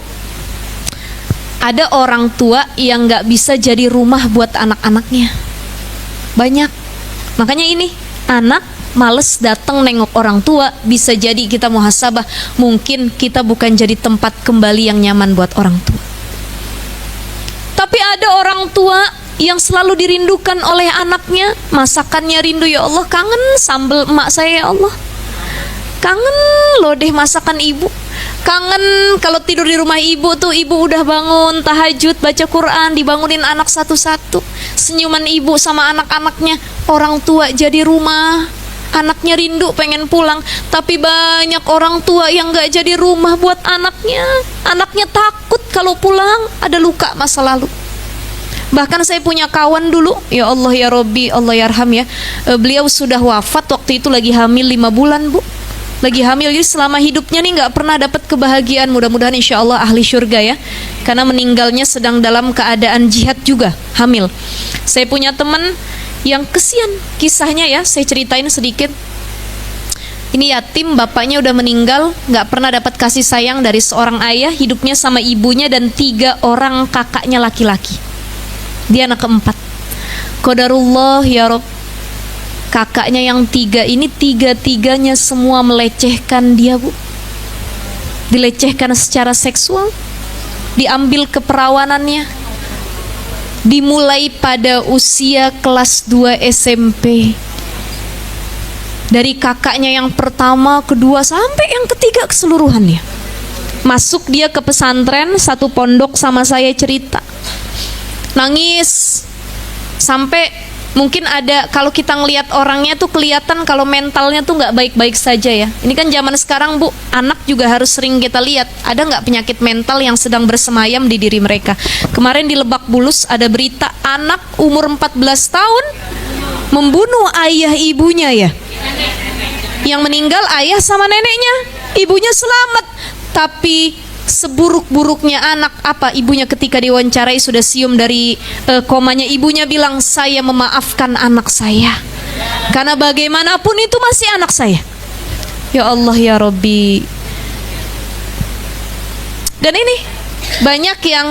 ada orang tua yang nggak bisa jadi rumah buat anak-anaknya. Banyak. Makanya ini, anak males datang nengok orang tua, bisa jadi kita muhasabah, mungkin kita bukan jadi tempat kembali yang nyaman buat orang tua. Tapi ada orang tua yang selalu dirindukan oleh anaknya, masakannya rindu, ya Allah kangen sambal emak saya ya Allah, kangen loh deh masakan ibu, kangen kalau tidur di rumah ibu tuh, ibu udah bangun tahajud baca Quran, dibangunin anak satu-satu, senyuman ibu sama anak-anaknya. Orang tua jadi rumah, anaknya rindu pengen pulang. Tapi banyak orang tua yang gak jadi rumah buat anaknya. Anaknya takut kalau pulang ada luka masa lalu. Bahkan saya punya kawan dulu, ya Allah ya Robbi, Allah yarham ya, beliau sudah wafat waktu itu lagi hamil 5 bulan bu, lagi hamil. Jadi selama hidupnya nih nggak pernah dapat kebahagiaan. Mudah-mudahan insya Allah ahli syurga ya, karena meninggalnya sedang dalam keadaan jihad juga, hamil. Saya punya teman yang kesian kisahnya ya, saya ceritain sedikit. Ini yatim, bapaknya udah meninggal, nggak pernah dapat kasih sayang dari seorang ayah, hidupnya sama ibunya dan 3 orang kakaknya laki-laki. Dia anak keempat. Qadarullah ya Rob, kakaknya yang 3 ini 3-tiganya semua melecehkan dia bu, dilecehkan secara seksual, diambil keperawanannya, dimulai pada usia kelas 2 SMP. Dari kakaknya yang pertama, kedua, sampai yang ketiga keseluruhannya. Masuk dia ke pesantren, satu pondok sama saya cerita, nangis sampai mungkin ada, kalau kita ngelihat orangnya tuh kelihatan kalau mentalnya tuh nggak baik-baik saja ya. Ini kan zaman sekarang bu, anak juga harus sering kita lihat ada nggak penyakit mental yang sedang bersemayam di diri mereka. Kemarin di Lebak Bulus ada berita anak umur 14 tahun membunuh ayah ibunya ya. Yang meninggal ayah sama neneknya, ibunya selamat. Tapi seburuk-buruknya anak apa, ibunya ketika diwawancarai sudah sium dari komanya, ibunya bilang saya memaafkan anak saya karena bagaimanapun itu masih anak saya. Ya Allah ya Robbi. Dan ini banyak yang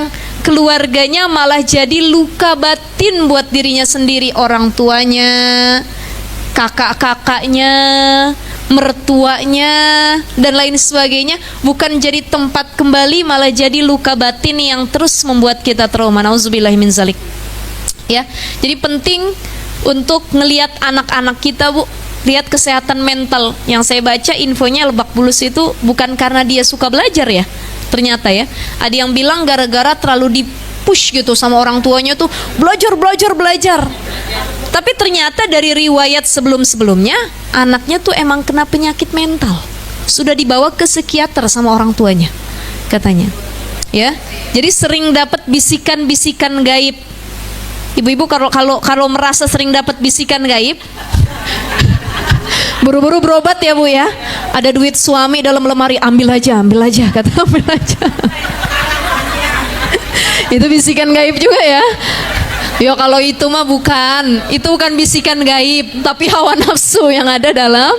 keluarganya malah jadi luka batin buat dirinya sendiri, orang tuanya, kakak-kakaknya, mertuanya dan lain sebagainya, bukan jadi tempat kembali, malah jadi luka batin yang terus membuat kita trauma. Nauzubillahi min zalik. Ya, jadi penting untuk ngelihat anak-anak kita bu, lihat kesehatan mental. Yang saya baca infonya Lebak Bulus itu bukan karena dia suka belajar ya, ternyata ya. Ada yang bilang gara-gara terlalu dipush gitu sama orang tuanya tuh, belajar. Tapi ternyata dari riwayat sebelum-sebelumnya, anaknya tuh emang kena penyakit mental, sudah dibawa ke psikiater sama orang tuanya katanya ya. Jadi sering dapat bisikan-bisikan gaib. Ibu-ibu kalau merasa sering dapat bisikan gaib, buru-buru berobat ya bu ya. Ada duit suami dalam lemari, ambil aja kata, ambil aja. Itu bisikan gaib juga ya. Ya kalau itu mah bukan, itu bukan bisikan gaib, tapi hawa nafsu yang ada dalam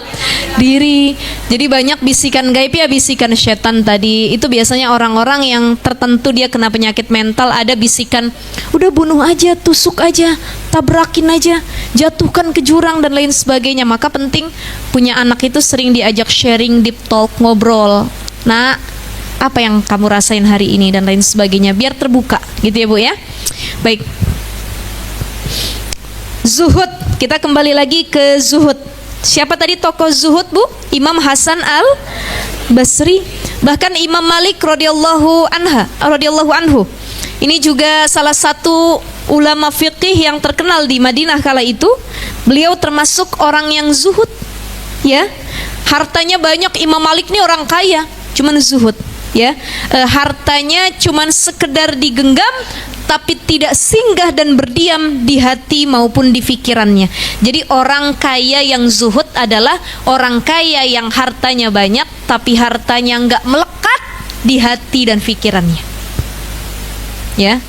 diri. Jadi banyak bisikan gaib ya, bisikan setan tadi. Itu biasanya orang-orang yang tertentu dia kena penyakit mental, ada bisikan, udah bunuh aja, tusuk aja, tabrakin aja, jatuhkan ke jurang dan lain sebagainya. Maka penting punya anak itu sering diajak sharing, deep talk, ngobrol. Nah, apa yang kamu rasain hari ini dan lain sebagainya, biar terbuka gitu ya bu ya. Baik. Zuhud, kita kembali lagi ke zuhud. Siapa tadi tokoh zuhud bu? Imam Hasan al-Basri. Bahkan Imam Malik radhiyallahu anhu. Ini juga salah satu ulama fiqih yang terkenal di Madinah kala itu. Beliau termasuk orang yang zuhud ya. Hartanya banyak. Imam Malik ini orang kaya, cuman zuhud ya. Hartanya cuman sekedar digenggam, tapi tidak singgah dan berdiam di hati maupun di pikirannya. Jadi orang kaya yang zuhud adalah orang kaya yang hartanya banyak, tapi hartanya nggak melekat di hati dan pikirannya. Ya,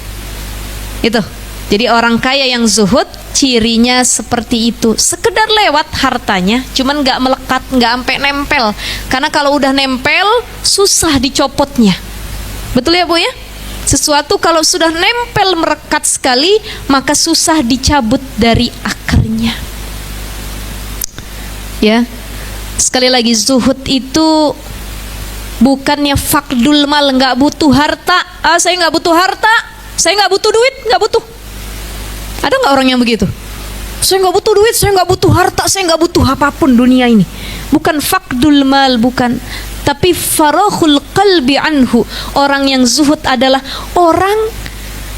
itu. Jadi orang kaya yang zuhud cirinya seperti itu. Sekedar lewat hartanya, cuman nggak melekat, nggak sampai nempel. Karena kalau udah nempel, susah dicopotnya. Betul ya Bu ya? Sesuatu kalau sudah nempel merekat sekali, maka susah dicabut dari akarnya. Ya, sekali lagi zuhud itu bukannya fakdul mal, nggak butuh harta. Saya nggak butuh harta, saya nggak butuh duit, nggak butuh. Ada nggak orang yang begitu? Saya nggak butuh duit, saya nggak butuh harta, saya nggak butuh apapun dunia ini. Bukan fakdul mal, bukan. Tapi farakhul qalbi anhu. Orang yang zuhud adalah orang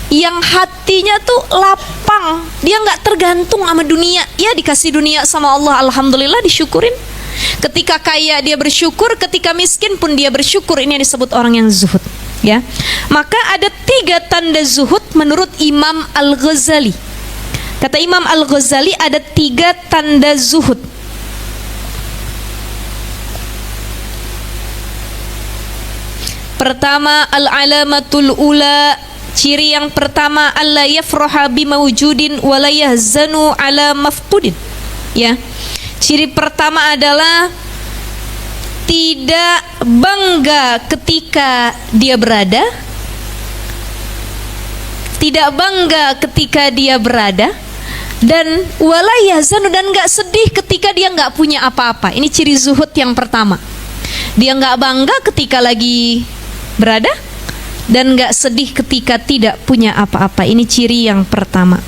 yang hatinya tuh lapang. Dia nggak tergantung sama dunia. Ya dikasih dunia sama Allah, alhamdulillah, disyukurin. Ketika kaya dia bersyukur, ketika miskin pun dia bersyukur. Ini yang disebut orang yang zuhud. Ya, maka ada 3 tanda zuhud menurut Imam Al-Ghazali. Kata Imam Al-Ghazali ada 3 tanda zuhud. Pertama, al-alamatul ula, ciri yang pertama, alla yafraha bimawjudin wa la yahzanu ala mafqudin. Ya. Ciri pertama adalah tidak bangga ketika dia berada, tidak bangga ketika dia berada, dan wala yahzanu, dan enggak sedih ketika dia enggak punya apa-apa. Ini ciri zuhud yang pertama. Dia enggak bangga ketika lagi berada dan enggak sedih ketika tidak punya apa-apa. Ini ciri yang pertama.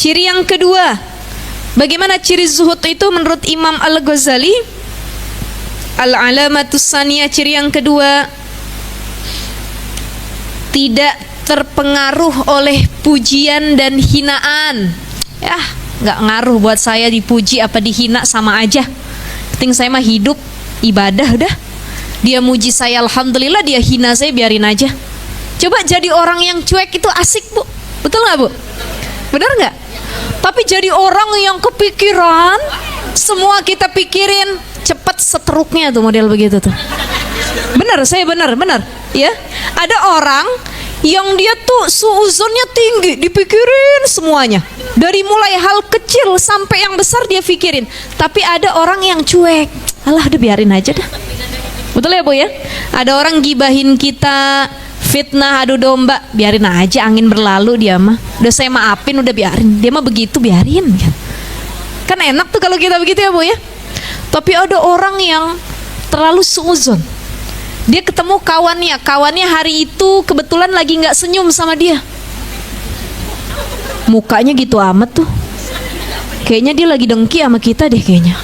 Ciri yang kedua, bagaimana ciri zuhud itu menurut Imam Al-Ghazali? Al-alamatus saniyah, ciri yang kedua, tidak terpengaruh oleh pujian dan hinaan. Ya, nggak ngaruh buat saya dipuji apa dihina, sama aja. Penting saya mah hidup ibadah dah. Dia muji saya alhamdulillah, dia hina saya biarin aja. Coba jadi orang yang cuek itu asik Bu, betul nggak Bu? Benar nggak? Tapi jadi orang yang kepikiran, semua kita pikirin, cepat seteruknya tuh model begitu tuh. Benar, saya benar ya. Ada orang yang dia tuh suuzonnya tinggi, dipikirin semuanya. Dari mulai hal kecil sampai yang besar dia pikirin. Tapi ada orang yang cuek, alah udah biarin aja dah. Betul ya Bu ya? Ada orang gibahin kita, fitnah, adu domba, biarin aja, angin berlalu dia mah. Udah saya maafin, udah biarin. Dia mah begitu, biarin. Kan enak tuh kalau kita begitu ya Bu ya. Tapi ada orang yang terlalu suuzon. Dia ketemu kawannya hari itu kebetulan lagi nggak senyum sama dia. Mukanya gitu amat tuh. Kayaknya dia lagi dengki sama kita deh kayaknya.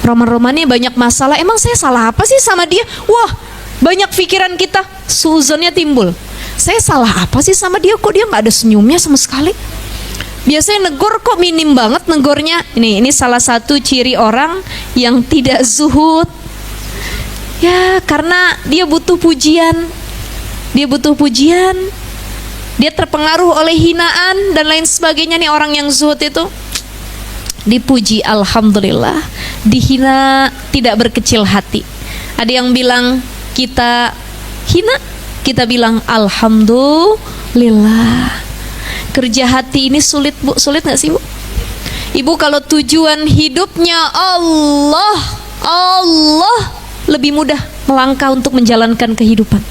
Roman-romannya banyak masalah. Emang saya salah apa sih sama dia? Wah, banyak pikiran kita, suuzonnya timbul. Saya salah apa sih sama dia? Kok dia nggak ada senyumnya sama sekali? Biasanya negor kok minim banget negornya. Ini salah satu ciri orang yang tidak zuhud. Ya, karena dia butuh pujian. Dia butuh pujian. Dia terpengaruh oleh hinaan dan lain sebagainya. Nih orang yang zuhud itu dipuji alhamdulillah, dihina tidak berkecil hati. Ada yang bilang kita hina, kita bilang alhamdulillah. Kerja hati ini sulit Bu, sulit gak sih Bu? Ibu kalau tujuan hidupnya Allah, lebih mudah melangkah untuk menjalankan kehidupan.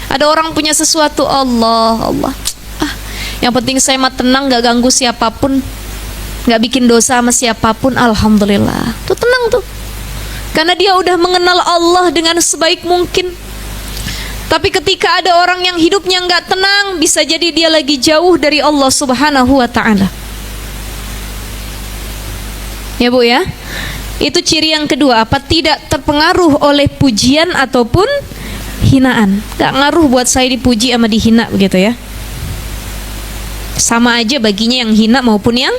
Ada orang punya sesuatu, Allah, yang penting saya mah tenang, gak ganggu siapapun, gak bikin dosa sama siapapun, alhamdulillah. Tuh tenang tuh, karena dia udah mengenal Allah dengan sebaik mungkin. Tapi ketika ada orang yang hidupnya nggak tenang, bisa jadi dia lagi jauh dari Allah Subhanahu wa ta'ala. Ya Bu ya, itu ciri yang kedua, apa? Tidak terpengaruh oleh pujian ataupun hinaan. Gak ngaruh buat saya dipuji sama dihina begitu ya. Sama aja baginya yang hina maupun yang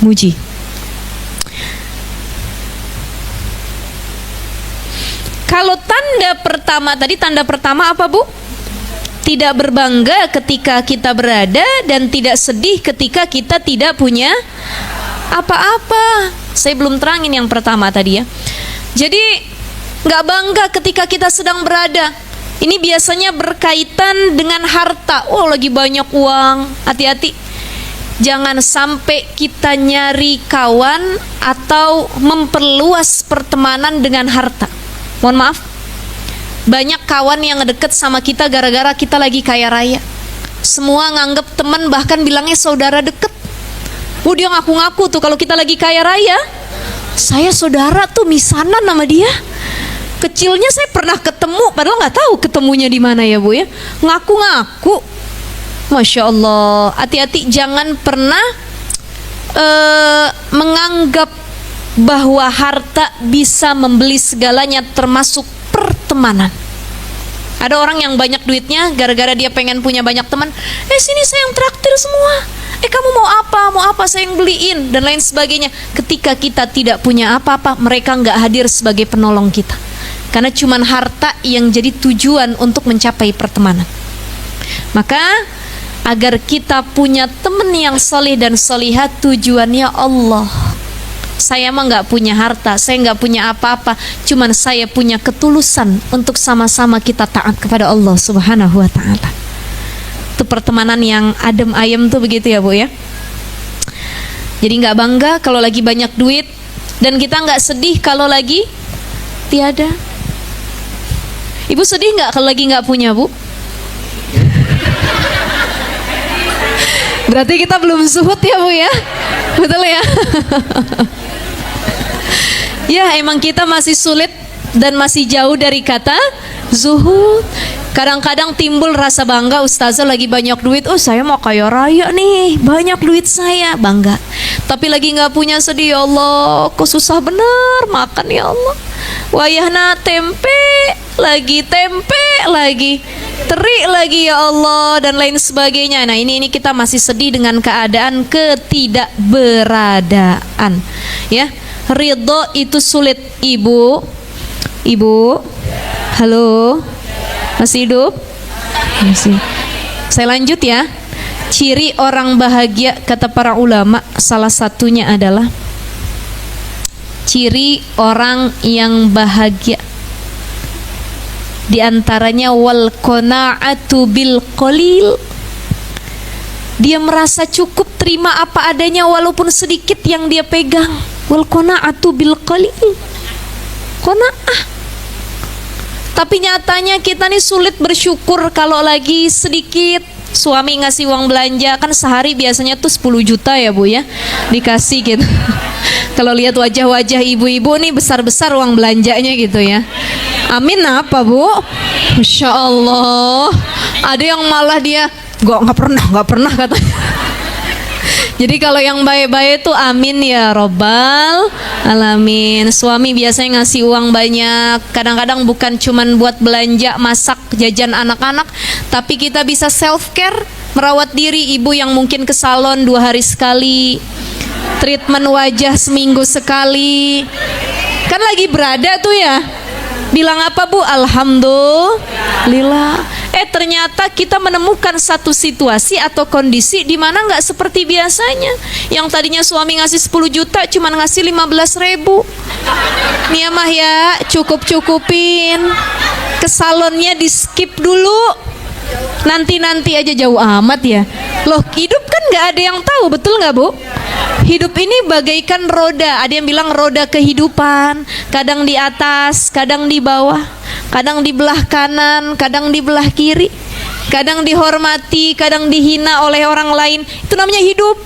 muji. Kalau tanda pertama tadi, tanda pertama apa Bu? Tidak berbangga ketika kita berada dan tidak sedih ketika kita tidak punya apa-apa. Saya belum terangin yang pertama tadi ya. Jadi nggak bangga ketika kita sedang berada. Ini biasanya berkaitan dengan harta. Oh, lagi banyak uang, hati-hati. Jangan sampai kita nyari kawan atau memperluas pertemanan dengan harta. Mohon maaf, banyak kawan yang deket sama kita gara-gara kita lagi kaya raya. Semua nganggep teman, bahkan bilangnya saudara deket. Dia ngaku-ngaku tuh kalau kita lagi kaya raya, saya saudara tuh misanan sama dia. Kecilnya saya pernah ketemu, padahal nggak tahu ketemunya di mana ya Bu ya. Ngaku-ngaku, Masya Allah. Hati-hati, jangan pernah menganggap bahwa harta bisa membeli segalanya, termasuk pertemanan. Ada orang yang banyak duitnya, gara-gara dia pengen punya banyak teman. Sini saya yang traktir semua. Kamu mau apa? Mau apa saya yang beliin, dan lain sebagainya. Ketika kita tidak punya apa-apa, mereka nggak hadir sebagai penolong kita. Karena cuman harta yang jadi tujuan untuk mencapai pertemanan. Maka agar kita punya teman yang soleh dan solihah, tujuannya Allah. Saya mah nggak punya harta, saya nggak punya apa-apa, cuman saya punya ketulusan untuk sama-sama kita taat kepada Allah Subhanahu wa Ta'ala. Itu pertemanan yang adem ayem tuh, begitu ya Bu ya. Jadi nggak bangga kalau lagi banyak duit, dan kita nggak sedih kalau lagi tiada. Ibu sedih nggak kalau lagi nggak punya Bu? Berarti kita belum zuhud ya Bu ya. Betul ya. Ya, emang kita masih sulit dan masih jauh dari kata zuhud. Kadang-kadang timbul rasa bangga, ustazah lagi banyak duit, saya mau kaya raya nih, banyak duit saya, bangga. Tapi lagi nggak punya, sedih, ya Allah, kok susah bener makan ya Allah. Wayahna tempe lagi, teri lagi ya Allah, dan lain sebagainya. Nah ini kita masih sedih dengan keadaan ketidakberadaan. Ya, ridho itu sulit. Ibu, halo, masih hidup? Masih. Saya lanjut ya. Ciri orang bahagia kata para ulama, salah satunya adalah ciri orang yang bahagia, di antaranya wal qanaatu bil qalil. Dia merasa cukup, terima apa adanya walaupun sedikit yang dia pegang. Wal qanaatu bil qalil. Qanaah. Tapi nyatanya kita nih sulit bersyukur kalau lagi sedikit. Suami ngasih uang belanja, kan sehari biasanya tuh 10 juta ya Bu ya, dikasih gitu. Kalau lihat wajah-wajah ibu-ibu nih besar-besar uang belanjanya gitu ya. Amin apa Bu? Masya Allah. Ada yang malah dia nggak pernah katanya. Jadi kalau yang baik-baik itu amin ya robbal alamin. Suami biasanya ngasih uang banyak, kadang-kadang bukan cuman buat belanja, masak, jajan anak-anak, tapi kita bisa self care, merawat diri. Ibu yang mungkin ke salon 2 hari sekali, treatment wajah seminggu sekali, kan lagi berada tuh ya. Bilang apa Bu? Alhamdulillah. Ternyata kita menemukan satu situasi atau kondisi di mana nggak seperti biasanya. Yang tadinya suami ngasih 10 juta, cuman ngasih 15.000. Nih mah ya, cukup-cukupin. Ke salonnya di skip dulu. Nanti aja, jauh amat ya. Loh, hidup kan nggak ada yang tahu, betul nggak Bu? Hidup ini bagaikan roda. Ada yang bilang roda kehidupan, kadang di atas, kadang di bawah, kadang di belah kanan, kadang di belah kiri, kadang dihormati, kadang dihina oleh orang lain. Itu namanya hidup.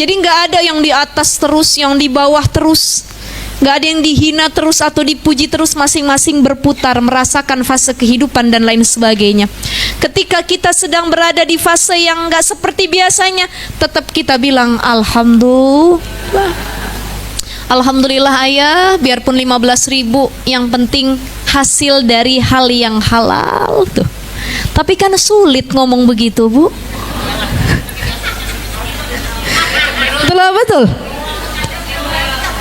Jadi nggak ada yang di atas terus, yang di bawah terus, nggak ada yang dihina terus atau dipuji terus. Masing-masing berputar, merasakan fase kehidupan dan lain sebagainya. Ketika kita sedang berada di fase yang nggak seperti biasanya, tetap kita bilang alhamdulillah. Alhamdulillah ayah, biarpun 15.000, yang penting hasil dari hal yang halal tuh. Tapi kan sulit ngomong begitu Bu. Betul.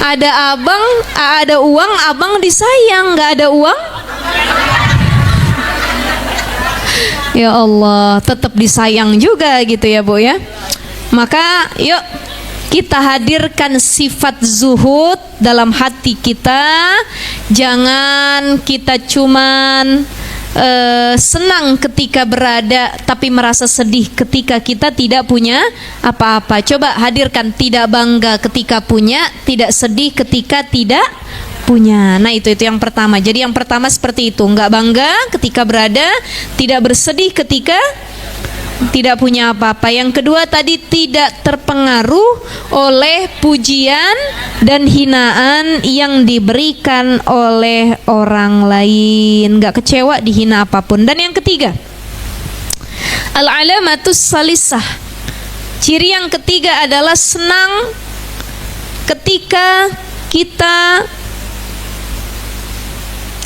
Ada abang, ada uang, abang disayang. Nggak ada uang, ya Allah, tetap disayang juga gitu ya Bu ya. Maka yuk Kita hadirkan sifat zuhud dalam hati kita. Jangan kita cuman senang ketika berada, tapi merasa sedih ketika kita tidak punya apa-apa. Coba hadirkan tidak bangga ketika punya, tidak sedih ketika tidak punya. Nah itu yang pertama. Jadi yang pertama seperti itu, nggak bangga ketika berada, tidak bersedih ketika tidak punya apa-apa. Yang kedua tadi, tidak terpengaruh oleh pujian dan hinaan yang diberikan oleh orang lain, nggak kecewa dihina apapun. Dan yang ketiga, al-alamatus salisah, ciri yang ketiga adalah senang ketika kita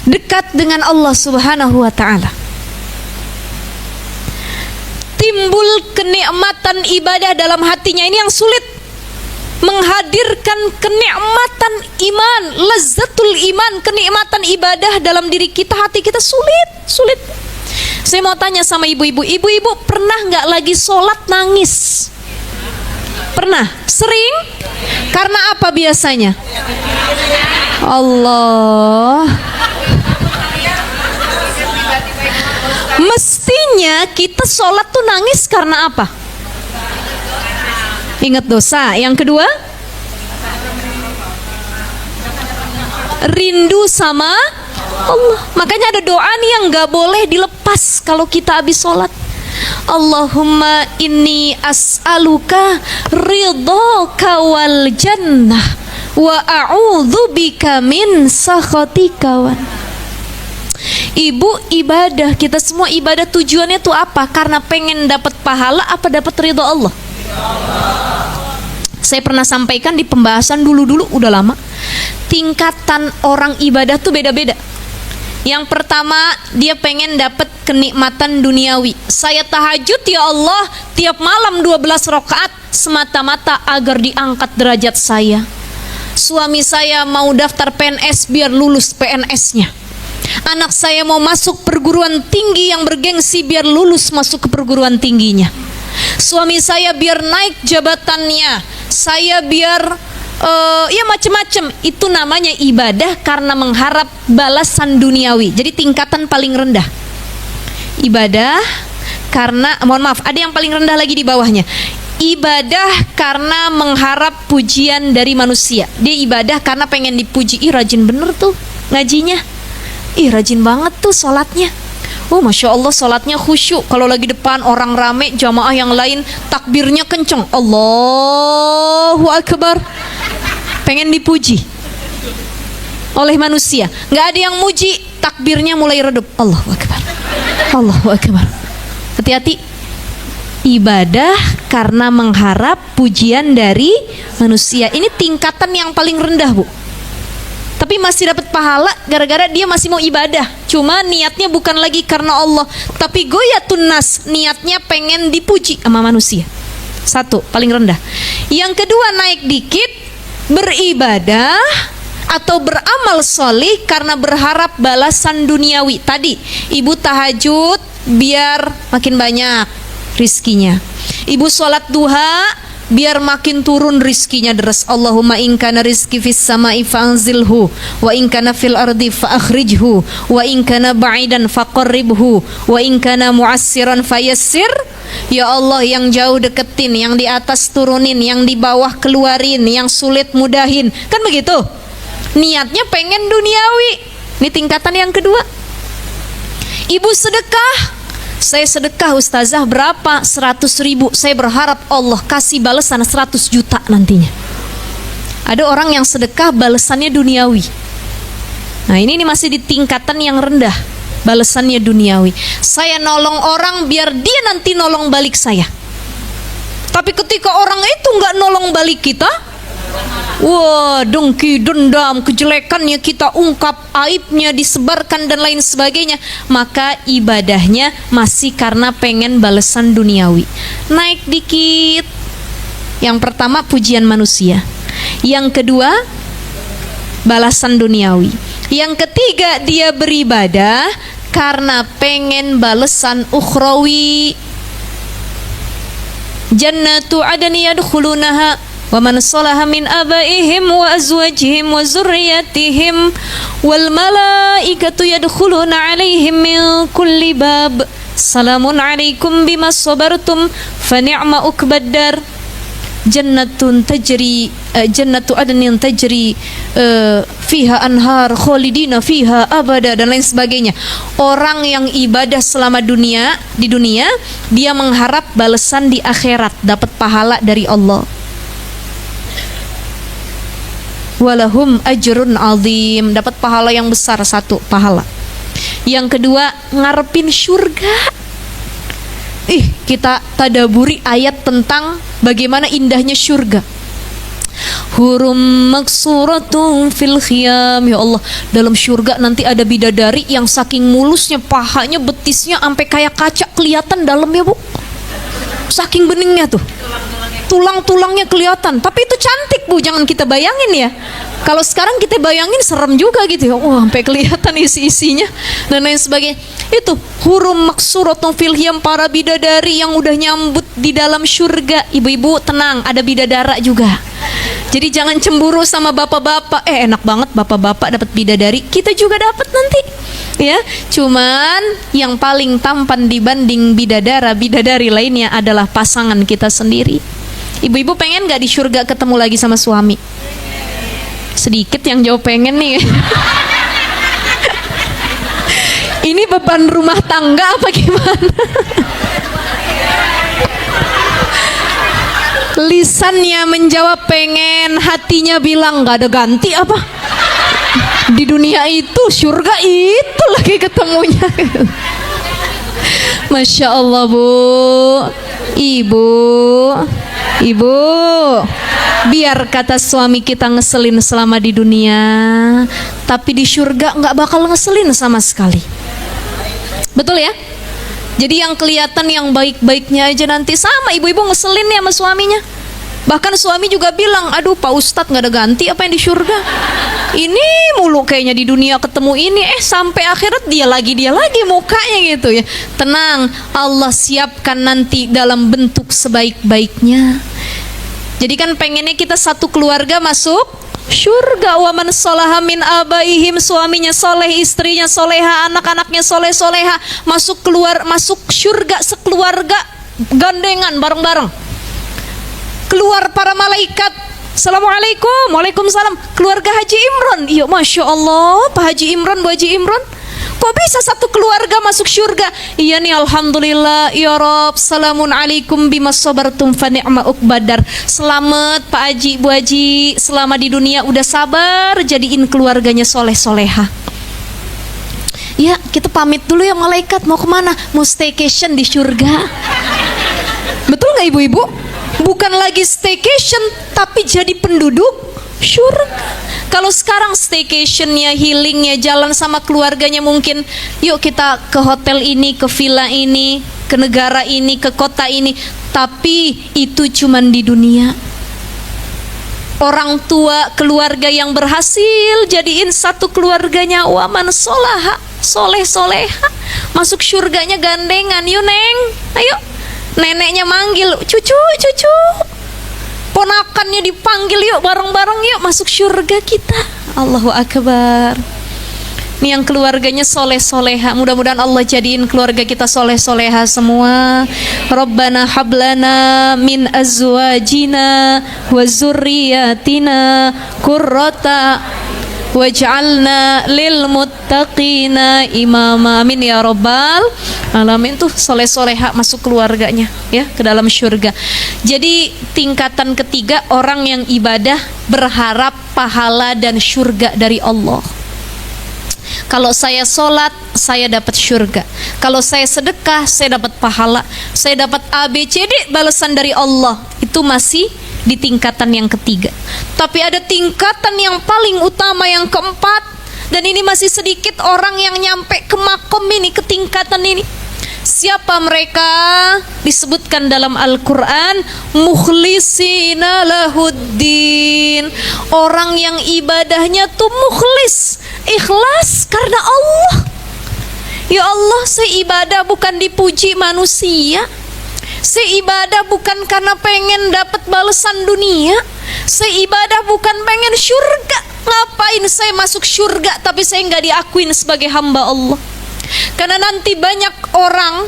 dekat dengan Allah Subhanahu wa ta'ala. Timbul kenikmatan ibadah dalam hatinya. Ini yang sulit, menghadirkan kenikmatan iman, lazzatul iman, kenikmatan ibadah dalam diri kita, hati kita sulit. Saya mau tanya sama ibu-ibu, ibu-ibu pernah nggak lagi sholat nangis? Pernah? Sering? Karena apa biasanya? Allah, mestinya kita sholat tuh nangis karena apa? Ingat dosa. Yang kedua, rindu sama Allah. Makanya ada doa nih yang gak boleh dilepas kalau kita habis sholat. Allahumma inni as'aluka ridhaka wal jannah wa a'udzubika min sakhatika. Ibu, ibadah kita semua, ibadah tujuannya tuh apa? Karena pengen dapat pahala apa dapat ridho Allah? Saya pernah sampaikan di pembahasan dulu udah lama. Tingkatan orang ibadah tuh beda-beda. Yang pertama, dia pengen dapat kenikmatan duniawi. Saya tahajud ya Allah tiap malam 12 rakaat semata-mata agar diangkat derajat saya. Suami saya mau daftar PNS biar lulus PNS-nya. Anak saya mau masuk perguruan tinggi yang bergengsi biar lulus masuk ke perguruan tingginya. Suami saya biar naik jabatannya. Saya biar ya macam-macam. Itu namanya ibadah karena mengharap balasan duniawi. Jadi tingkatan paling rendah. Ibadah karena, mohon maaf, ada yang paling rendah lagi di bawahnya. Ibadah karena mengharap pujian dari manusia. Dia ibadah karena pengen dipuji. Ih rajin bener tuh ngajinya. Ih rajin banget tuh sholatnya. Oh Masya Allah sholatnya khusyuk. Kalau lagi depan orang rame, jamaah yang lain takbirnya kenceng, Allahu Akbar. Pengen dipuji oleh manusia. Gak ada yang muji, takbirnya mulai redup, Allahu Akbar, Allahu Akbar. Hati-hati. Ibadah karena mengharap pujian dari manusia. Ini tingkatan yang paling rendah, Bu. Tapi masih dapat pahala gara-gara dia masih mau ibadah. Cuma niatnya bukan lagi karena Allah, tapi goyatun nas, niatnya pengen dipuji sama manusia. Satu, paling rendah. Yang kedua, naik dikit, beribadah atau beramal solih karena berharap balasan duniawi. Tadi, ibu tahajud biar makin banyak rizkinya. Ibu sholat duha biar makin turun rizkinya deras. Allahumma in kana rizki fis sama'i fa'anzilhu wa in kana fil ardi fa'akhrijhu wa in kana ba'idan faqarribhu wa in kana mu'assiran fayassir. Ya Allah, yang jauh deketin, yang di atas turunin, yang di bawah keluarin, yang sulit mudahin. Kan begitu? Niatnya pengen duniawi. Ini tingkatan yang kedua. Ibu sedekah. Saya sedekah ustazah berapa? 100.000. Saya berharap Allah kasih balasan 100 juta nantinya. Ada orang yang sedekah balasannya duniawi. Nah ini masih di tingkatan yang rendah, balasannya duniawi. Saya nolong orang biar dia nanti nolong balik saya. Tapi ketika orang itu nggak nolong balik kita, wah, dengki, dendam, kejelekannya kita ungkap, aibnya disebarkan dan lain sebagainya. Maka ibadahnya masih karena pengen balasan duniawi. Naik dikit. Yang pertama pujian manusia. Yang kedua balasan duniawi. Yang ketiga dia beribadah karena pengen balasan ukhrawi. Jannatu adni yadkhulunaha wa man salaha min abaihim wa azwajihim wa zurriyatihim wal malaikatu yadkhuluna alaihim min kulli bab salamun alaikum bima sabartum fa ni'ma uqbaddar jannatu adnin tajri fiha anhar khalidina fiha abada dan lain sebagainya. Orang yang ibadah selama di dunia dia mengharap balasan di akhirat, dapat pahala dari Allah. Walahum ajrun azim, dapat pahala yang besar, satu pahala. Yang kedua, ngarepin surga. Kita tadaburi ayat tentang bagaimana indahnya surga. Hurum maksuratun fil khiyam. Ya Allah, dalam surga nanti ada bidadari yang saking mulusnya pahanya, betisnya sampai kayak kaca kelihatan dalamnya, Bu. Saking beningnya tuh. Tulang-tulangnya kelihatan, tapi itu cantik, Bu. Jangan kita bayangin ya. Kalau sekarang kita bayangin serem juga gitu ya. Wah, sampai kelihatan isi-isinya dan lain sebagainya. Itu hurum maksuratun fil khiyam, para bidadari yang udah nyambut di dalam surga. Ibu-ibu tenang, ada bidadara juga. Jadi jangan cemburu sama bapak-bapak. Enak banget bapak-bapak dapat bidadari, kita juga dapat nanti. Ya, cuman yang paling tampan dibanding bidadari lainnya adalah pasangan kita sendiri. Ibu-ibu pengen gak di surga ketemu lagi sama suami? Sedikit yang jawab pengen nih. Ini beban rumah tangga apa gimana? Lisannya menjawab pengen, hatinya bilang gak ada ganti apa? Di dunia itu, surga itu lagi ketemunya. Masya Allah, Bu. Ibu, biar kata suami kita ngeselin selama di dunia, tapi di surga nggak bakal ngeselin sama sekali. Betul ya? Jadi yang kelihatan yang baik-baiknya aja nanti sama ibu-ibu ngeselin ya sama suaminya. Bahkan suami juga bilang, aduh Pak Ustadz nggak ada ganti apa yang di surga. Ini mulu kayaknya di dunia ketemu ini, sampai akhirat dia lagi mukanya gitu ya. Tenang, Allah siapkan nanti dalam bentuk sebaik-baiknya. Jadi kan pengennya kita satu keluarga masuk surga. Wa man salaha min abaihim, suaminya soleh, istrinya soleha, anak-anaknya soleh-soleha, masuk surga sekeluarga, gandengan bareng-bareng. Keluar para malaikat, assalamualaikum, waalaikumsalam. Keluarga Haji Imron, iya Masya Allah, Pak Haji Imron, Bu Haji Imron, kok bisa satu keluarga masuk surga? Iya nih, alhamdulillah ya Rob, salamun alaikum bima sabartum fa ni'ma uqbadar. Selamat Pak Haji, Bu Haji, selama di dunia udah sabar, jadiin keluarganya soleh-soleha. Ya, kita pamit dulu ya malaikat, mau kemana? Mau staycation di surga. Betul nggak ibu-ibu? Bukan lagi staycation, tapi jadi penduduk surga. Kalau sekarang staycationnya, healingnya, jalan sama keluarganya mungkin, yuk kita ke hotel ini, ke villa ini, ke negara ini, ke kota ini. Tapi itu cuman di dunia. Orang tua, keluarga yang berhasil jadiin satu keluarganya waman solaha, soleh-soleha, masuk surganya gandengan. Yuk Neng, ayo. Neneknya manggil, cucu, ponakannya dipanggil, yuk bareng-bareng yuk masuk surga kita. Allahu Akbar. Ini yang keluarganya soleh-soleha, mudah-mudahan Allah jadiin keluarga kita soleh-soleha semua. Rabbana hablana min azwajina wa zurriyatina qurrata waj'alna lil muttaqina imama. Amin ya rabbal alamin. Tuh soleh-soleha masuk keluarganya ya ke dalam surga. Jadi tingkatan ketiga, orang yang ibadah berharap pahala dan surga dari Allah. Kalau saya sholat, saya dapat surga. Kalau saya sedekah, saya dapat pahala. Saya dapat ABCD balasan dari Allah. Itu masih di tingkatan yang ketiga. Tapi ada tingkatan yang paling utama, yang keempat, dan ini masih sedikit orang yang nyampe ke makom ini, ke tingkatan ini. Siapa mereka? Disebutkan dalam Al-Quran, mukhlisina lahuddin. Orang yang ibadahnya tuh mukhlis, ikhlas karena Allah. Ya Allah, saya ibadah bukan dipuji manusia. Saya ibadah bukan karena pengen dapat balasan dunia. Saya ibadah bukan pengen syurga. Ngapain saya masuk syurga tapi saya nggak diakuin sebagai hamba Allah? Karena nanti banyak orang,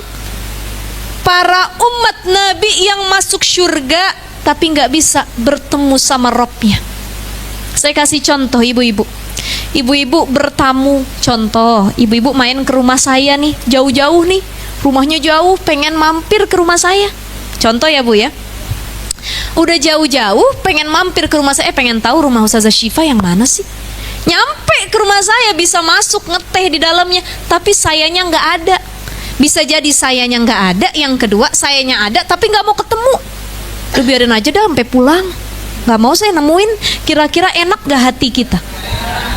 para umat Nabi yang masuk syurga tapi nggak bisa bertemu sama Robnya. Saya kasih contoh ibu-ibu. Ibu-ibu bertamu, contoh ibu-ibu main ke rumah saya nih, jauh-jauh nih, rumahnya jauh, pengen mampir ke rumah saya. Contoh ya Bu ya. Udah jauh-jauh pengen mampir ke rumah saya, pengen tahu rumah Ustazah Syifa yang mana sih. Nyampe ke rumah saya, bisa masuk ngeteh di dalamnya, tapi sayanya nggak ada. Bisa jadi sayanya nggak ada, yang kedua sayanya ada tapi nggak mau ketemu. Udah biarin aja dah sampai pulang, nggak mau saya nemuin. Kira-kira enak gak hati kita?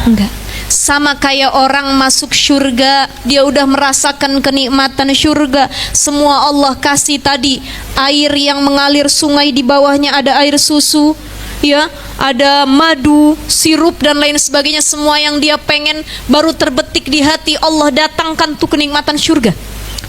Enggak. Sama kayak orang masuk syurga, dia udah merasakan kenikmatan syurga. Semua Allah kasih tadi, air yang mengalir sungai, di bawahnya ada air susu, ya, ada madu, sirup dan lain sebagainya. Semua yang dia pengen baru terbetik di hati, Allah datangkan tuh kenikmatan syurga.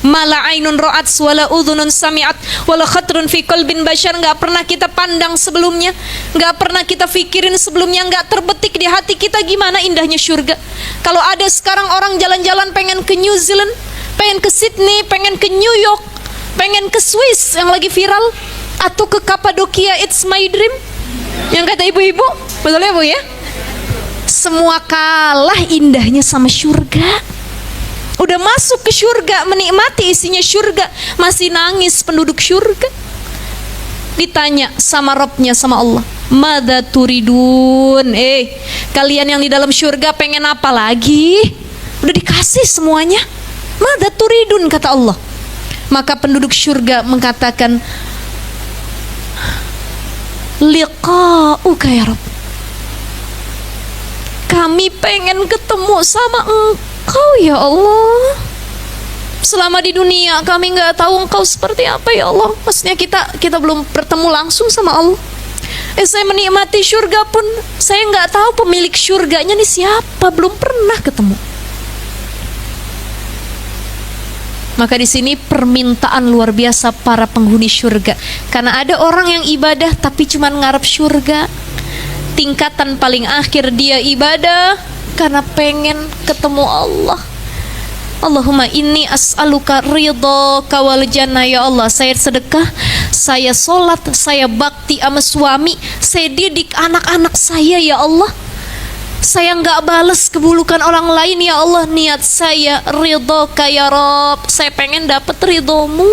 Mala ainun ra'at wala udhunun sami'at wala khatrun fi qalbin bashar. Nggak pernah kita pandang sebelumnya, nggak pernah kita fikirin sebelumnya, nggak terbetik di hati kita gimana indahnya syurga. Kalau ada sekarang orang jalan-jalan pengen ke New Zealand, pengen ke Sydney, pengen ke New York, pengen ke Swiss yang lagi viral, atau ke Kapadokia, it's my dream, yang kata ibu-ibu, betul ya Bu ya? Semua kalah indahnya sama syurga. Udah masuk ke syurga, menikmati isinya syurga, masih nangis penduduk syurga. Ditanya sama Robnya, sama Allah, madza turidun? Kalian yang di dalam syurga pengen apa lagi? Udah dikasih semuanya. Madza turidun, kata Allah. Maka penduduk syurga mengatakan, liqa'uka ya Rabb, kami pengen ketemu sama Engkau ya Allah. Selama di dunia kami nggak tahu Engkau seperti apa ya Allah. Maksudnya kita belum bertemu langsung sama Allah. Saya menikmati syurga pun saya nggak tahu pemilik syurganya nih siapa, belum pernah ketemu. Maka di sini permintaan luar biasa para penghuni syurga. Karena ada orang yang ibadah tapi cuma ngarep syurga. Tingkatan paling akhir dia ibadah karena pengen ketemu Allah. Allahumma inni as'aluka ridhaka wal jannah. Ya Allah, saya sedekah, saya sholat, saya bakti sama suami, saya didik anak-anak saya ya Allah. Saya nggak balas keburukan orang lain ya Allah. Niat saya ridhaka ya Rabb, saya pengen dapat ridhomu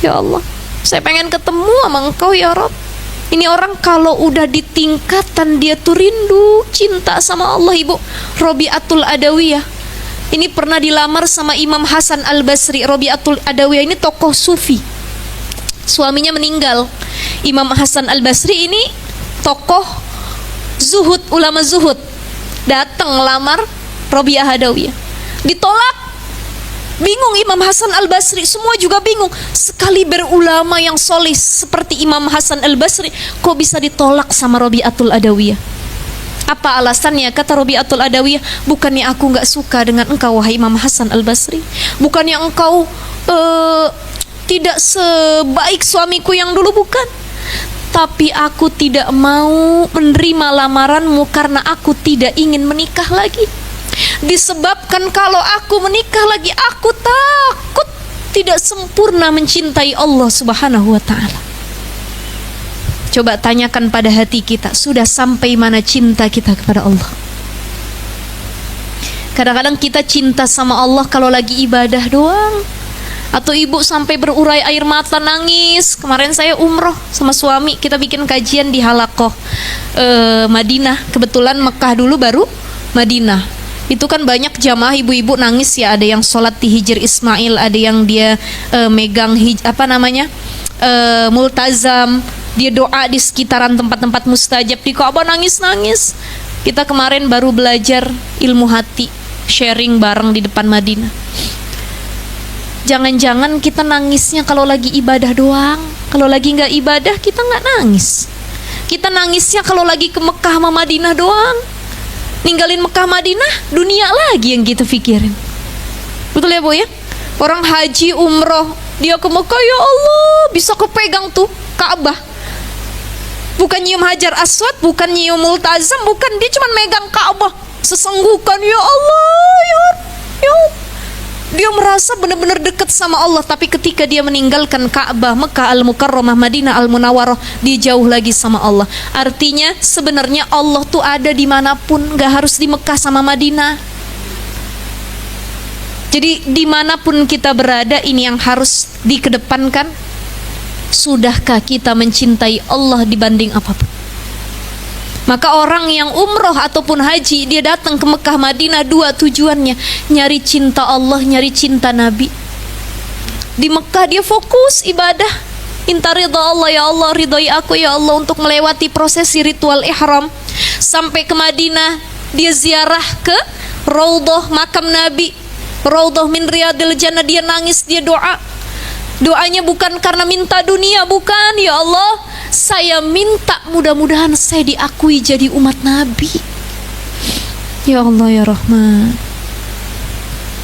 ya Allah. Saya pengen ketemu sama Engkau ya Rabb. Ini orang kalau udah di tingkatan dia tuh rindu, cinta sama Allah ibu. Robi'atul Adawiyah ini pernah dilamar sama Imam Hasan Al-Basri. Robi'atul Adawiyah ini tokoh sufi, suaminya meninggal. Imam Hasan Al-Basri ini tokoh zuhud, ulama zuhud. Datang lamar Robi'ah Adawiyah, ditolak. Bingung Imam Hasan Al-Basri, semua juga bingung. Sekali berulama yang soleh seperti Imam Hasan Al-Basri, kok bisa ditolak sama Robi'atul Adawiyah? Apa alasannya? Kata Robi'atul Adawiyah, bukannya aku gak suka dengan engkau wahai Imam Hasan Al-Basri, bukannya engkau tidak sebaik suamiku yang dulu, bukan. Tapi aku tidak mau menerima lamaranmu karena aku tidak ingin menikah lagi. Disebabkan kalau aku menikah lagi, aku takut tidak sempurna mencintai Allah Subhanahu wa ta'ala. Coba tanyakan pada hati kita, sudah sampai mana cinta kita kepada Allah? Kadang-kadang kita cinta sama Allah kalau lagi ibadah doang. Atau ibu sampai berurai air mata, nangis. Kemarin saya umroh sama suami, kita bikin kajian di Halaqah Madinah. Kebetulan Mekah dulu baru Madinah. Itu kan banyak jamaah ibu-ibu nangis ya. Ada yang sholat di Hijr Ismail, ada yang dia megang multazam, dia doa di sekitaran tempat-tempat mustajab di Ka'bah, nangis-nangis. Kita kemarin baru belajar ilmu hati, sharing bareng di depan Madinah. Jangan-jangan kita nangisnya kalau lagi ibadah doang. Kalau lagi nggak ibadah kita nggak nangis. Kita nangisnya kalau lagi ke Mekah sama Madinah doang. Ninggalin Mekah Madinah, dunia lagi yang kita pikirin. Betul ya Bu ya? Orang haji umroh, dia ke Mekah, ya Allah bisa kepegang tuh Ka'bah. Bukan nyium Hajar Aswad, bukan nyium Multazam, bukan, dia cuma megang Ka'bah. Sesenggukan, ya Allah, ya. Dia merasa benar-benar dekat sama Allah. Tapi ketika dia meninggalkan Ka'bah, Mekah Al-Mukarramah, Madinah Al-Munawwarah, dia jauh lagi sama Allah. Artinya sebenarnya Allah tuh ada dimanapun, gak harus di Mekah sama Madinah. Jadi dimanapun kita berada, ini yang harus dikedepankan. Sudahkah kita mencintai Allah dibanding apapun? Maka orang yang umroh ataupun haji, dia datang ke Mekah Madinah, dua tujuannya, nyari cinta Allah, nyari cinta Nabi. Di Mekah dia fokus ibadah, minta ridha Allah, ya Allah ridhoi aku ya Allah, untuk melewati prosesi ritual ihram. Sampai ke Madinah, dia ziarah ke Raudhah, makam Nabi, Raudhah min riyadil jannah. Dia nangis, dia doa. Doanya bukan karena minta dunia, bukan. Ya Allah, saya minta mudah-mudahan saya diakui jadi umat Nabi. Ya Allah ya Rahman.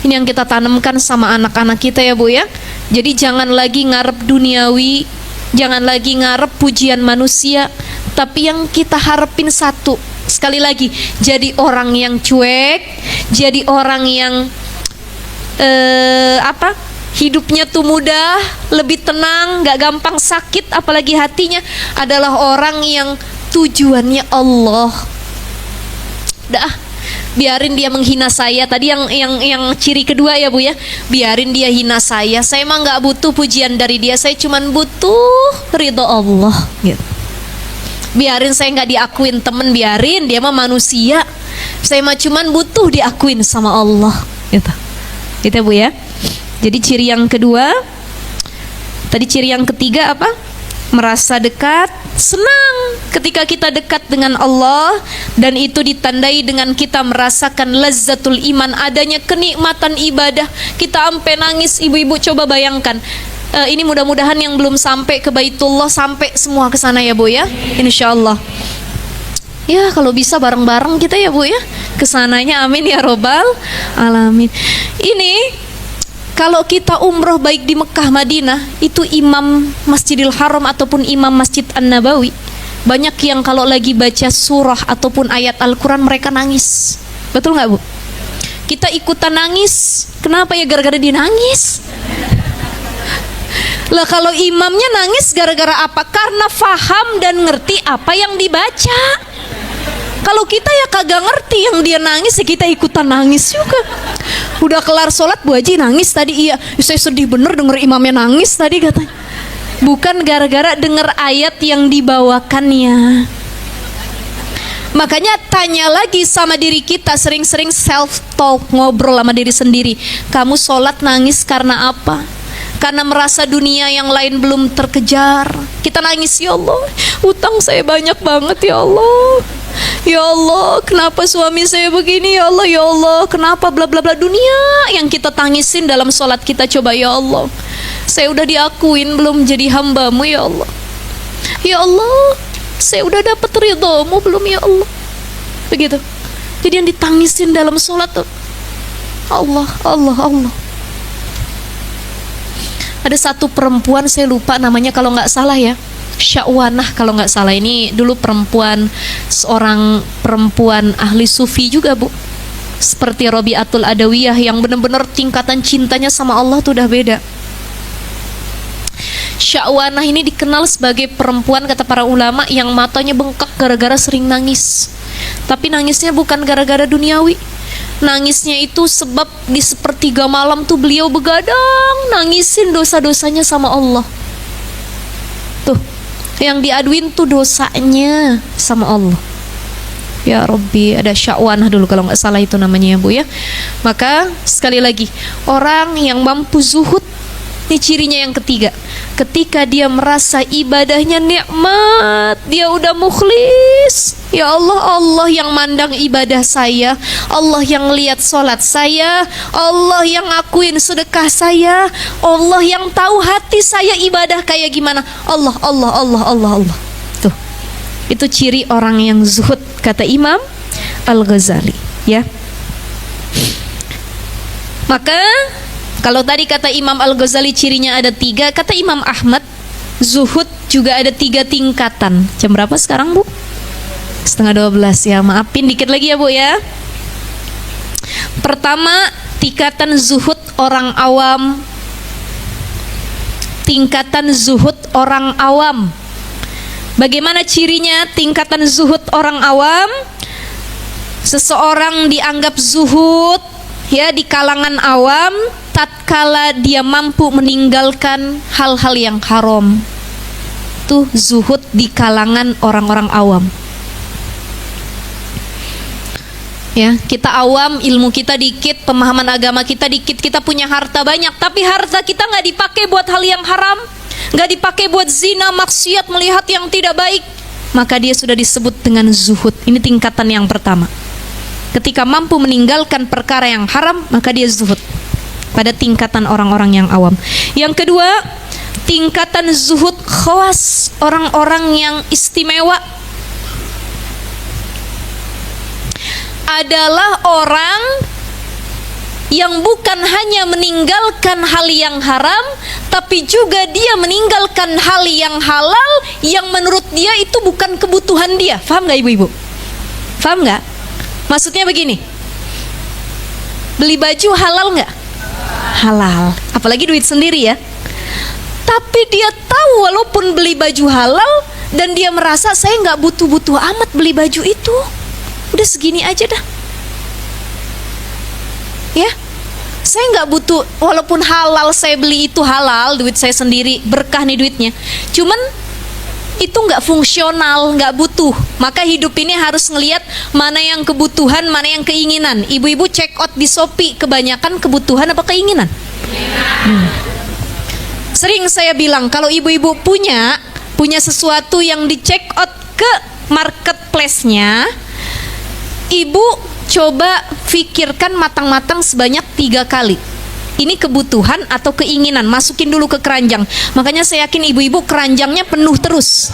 Ini yang kita tanamkan sama anak-anak kita ya Bu ya. Jadi jangan lagi ngarep duniawi, jangan lagi ngarep pujian manusia, tapi yang kita harapin satu. Sekali lagi, jadi orang yang cuek, jadi orang yang hidupnya tuh mudah, lebih tenang, gak gampang sakit, apalagi hatinya adalah orang yang tujuannya Allah. Dah, biarin dia menghina saya. Tadi yang ciri kedua ya Bu ya, biarin dia hina saya. Saya mah gak butuh pujian dari dia, saya cuman butuh ridho Allah gitu. Biarin saya gak diakuin temen, biarin, dia mah manusia. Saya mah cuman butuh diakuin sama Allah gitu. Gitu Bu ya. Jadi ciri yang kedua. Tadi ciri yang ketiga apa? Merasa dekat, senang ketika kita dekat dengan Allah, dan itu ditandai dengan kita merasakan lazzatul iman, adanya kenikmatan ibadah. Kita sampai nangis, ibu-ibu coba bayangkan. Ini mudah-mudahan yang belum sampai ke Baitullah sampai semua ke sana ya Bu ya, insyaallah. Ya kalau bisa bareng-bareng kita ya Bu ya kesananya, amin ya robbal alamin. Ini kalau kita umroh baik di Mekah Madinah, itu imam Masjidil Haram ataupun imam Masjid An-Nabawi, banyak yang kalau lagi baca surah ataupun ayat Al-Quran mereka nangis. Betul nggak Bu? Kita ikutan nangis. Kenapa ya? Gara-gara dia nangis. Lah kalau imamnya nangis gara-gara apa? Karena faham dan ngerti apa yang dibaca. Kalau kita ya kagak ngerti, yang dia nangis ya kita ikutan nangis juga. Udah kelar sholat, Bu Haji nangis tadi. Iya, saya sedih bener denger imamnya nangis tadi katanya. Bukan gara-gara denger ayat yang dibawakannya. Makanya tanya lagi sama diri kita, sering-sering self talk, ngobrol sama diri sendiri. Kamu sholat nangis karena apa? Karena merasa dunia yang lain belum terkejar. Kita nangis, ya Allah, utang saya banyak banget ya Allah. Ya Allah, kenapa suami saya begini ya Allah, ya Allah, kenapa bla bla bla. Dunia yang kita tangisin dalam sholat kita. Coba ya Allah, saya udah diakuin belum jadi hambamu ya Allah. Ya Allah, saya udah dapat ridhomu belum ya Allah. Begitu. Jadi yang ditangisin dalam sholat tuh Allah, Allah, Allah. Ada satu perempuan, saya lupa namanya kalau nggak salah ya, Sya'wanah kalau nggak salah. Ini dulu perempuan, seorang perempuan ahli sufi juga Bu, seperti Robi'atul Adawiyah, yang benar-benar tingkatan cintanya sama Allah tuh udah beda. Sya'wanah ini dikenal sebagai perempuan, kata para ulama, yang matanya bengkak gara-gara sering nangis. Tapi nangisnya bukan gara-gara duniawi. Nangisnya itu sebab di sepertiga malam tuh beliau begadang nangisin dosa-dosanya sama Allah. Tuh, yang diaduin tuh dosanya sama Allah. Ya Rabbi, ada Sya'wanah dulu kalau nggak salah itu namanya ya Bu ya. Maka sekali lagi, orang yang mampu zuhud, ini cirinya yang ketiga. Ketika dia merasa ibadahnya nikmat, dia udah mukhlis. Ya Allah, Allah yang mandang ibadah saya, Allah yang lihat sholat saya, Allah yang akuin sedekah saya, Allah yang tahu hati saya ibadah kayak gimana. Allah, Allah, Allah, Allah, Allah. Tuh, itu ciri orang yang zuhud, kata Imam Al-Ghazali ya. Maka kalau tadi kata Imam Al-Ghazali cirinya ada 3, kata Imam Ahmad, zuhud juga ada 3 tingkatan. Jam berapa sekarang, Bu? 11:30 ya, maafin dikit lagi ya Bu ya. Pertama, tingkatan zuhud orang awam. Tingkatan zuhud orang awam. Bagaimana cirinya tingkatan zuhud orang awam? Seseorang dianggap zuhud ya di kalangan awam tatkala dia mampu meninggalkan hal-hal yang haram. Itu zuhud di kalangan orang-orang awam. Ya, kita awam, ilmu kita dikit, pemahaman agama kita dikit, kita punya harta banyak, tapi harta kita nggak dipakai buat hal yang haram, nggak dipakai buat zina, maksiat, melihat yang tidak baik, maka dia sudah disebut dengan zuhud. Ini tingkatan yang pertama. Ketika mampu meninggalkan perkara yang haram, maka dia zuhud. Pada tingkatan orang-orang yang awam. Yang kedua, tingkatan zuhud khawas, orang-orang yang istimewa. Adalah orang yang bukan hanya meninggalkan hal yang haram, tapi juga dia meninggalkan hal yang halal yang menurut dia itu bukan kebutuhan dia. Paham gak ibu-ibu? Paham gak? Maksudnya begini, beli baju halal gak? Halal, apalagi duit sendiri ya. Tapi dia tahu walaupun beli baju halal, dan dia merasa saya gak butuh-butuh amat beli baju itu, udah segini aja dah ya, saya nggak butuh, walaupun halal saya beli itu halal, duit saya sendiri, berkah nih duitnya, cuman itu nggak fungsional, nggak butuh. Maka hidup ini harus ngelihat mana yang kebutuhan, mana yang keinginan. Ibu-ibu check out di Shopee, kebanyakan kebutuhan apa keinginan? Sering saya bilang kalau ibu-ibu punya sesuatu yang di check out ke marketplace-nya, ibu coba pikirkan matang-matang sebanyak 3 kali. Ini kebutuhan atau keinginan, masukin dulu ke keranjang. Makanya saya yakin ibu-ibu keranjangnya penuh terus.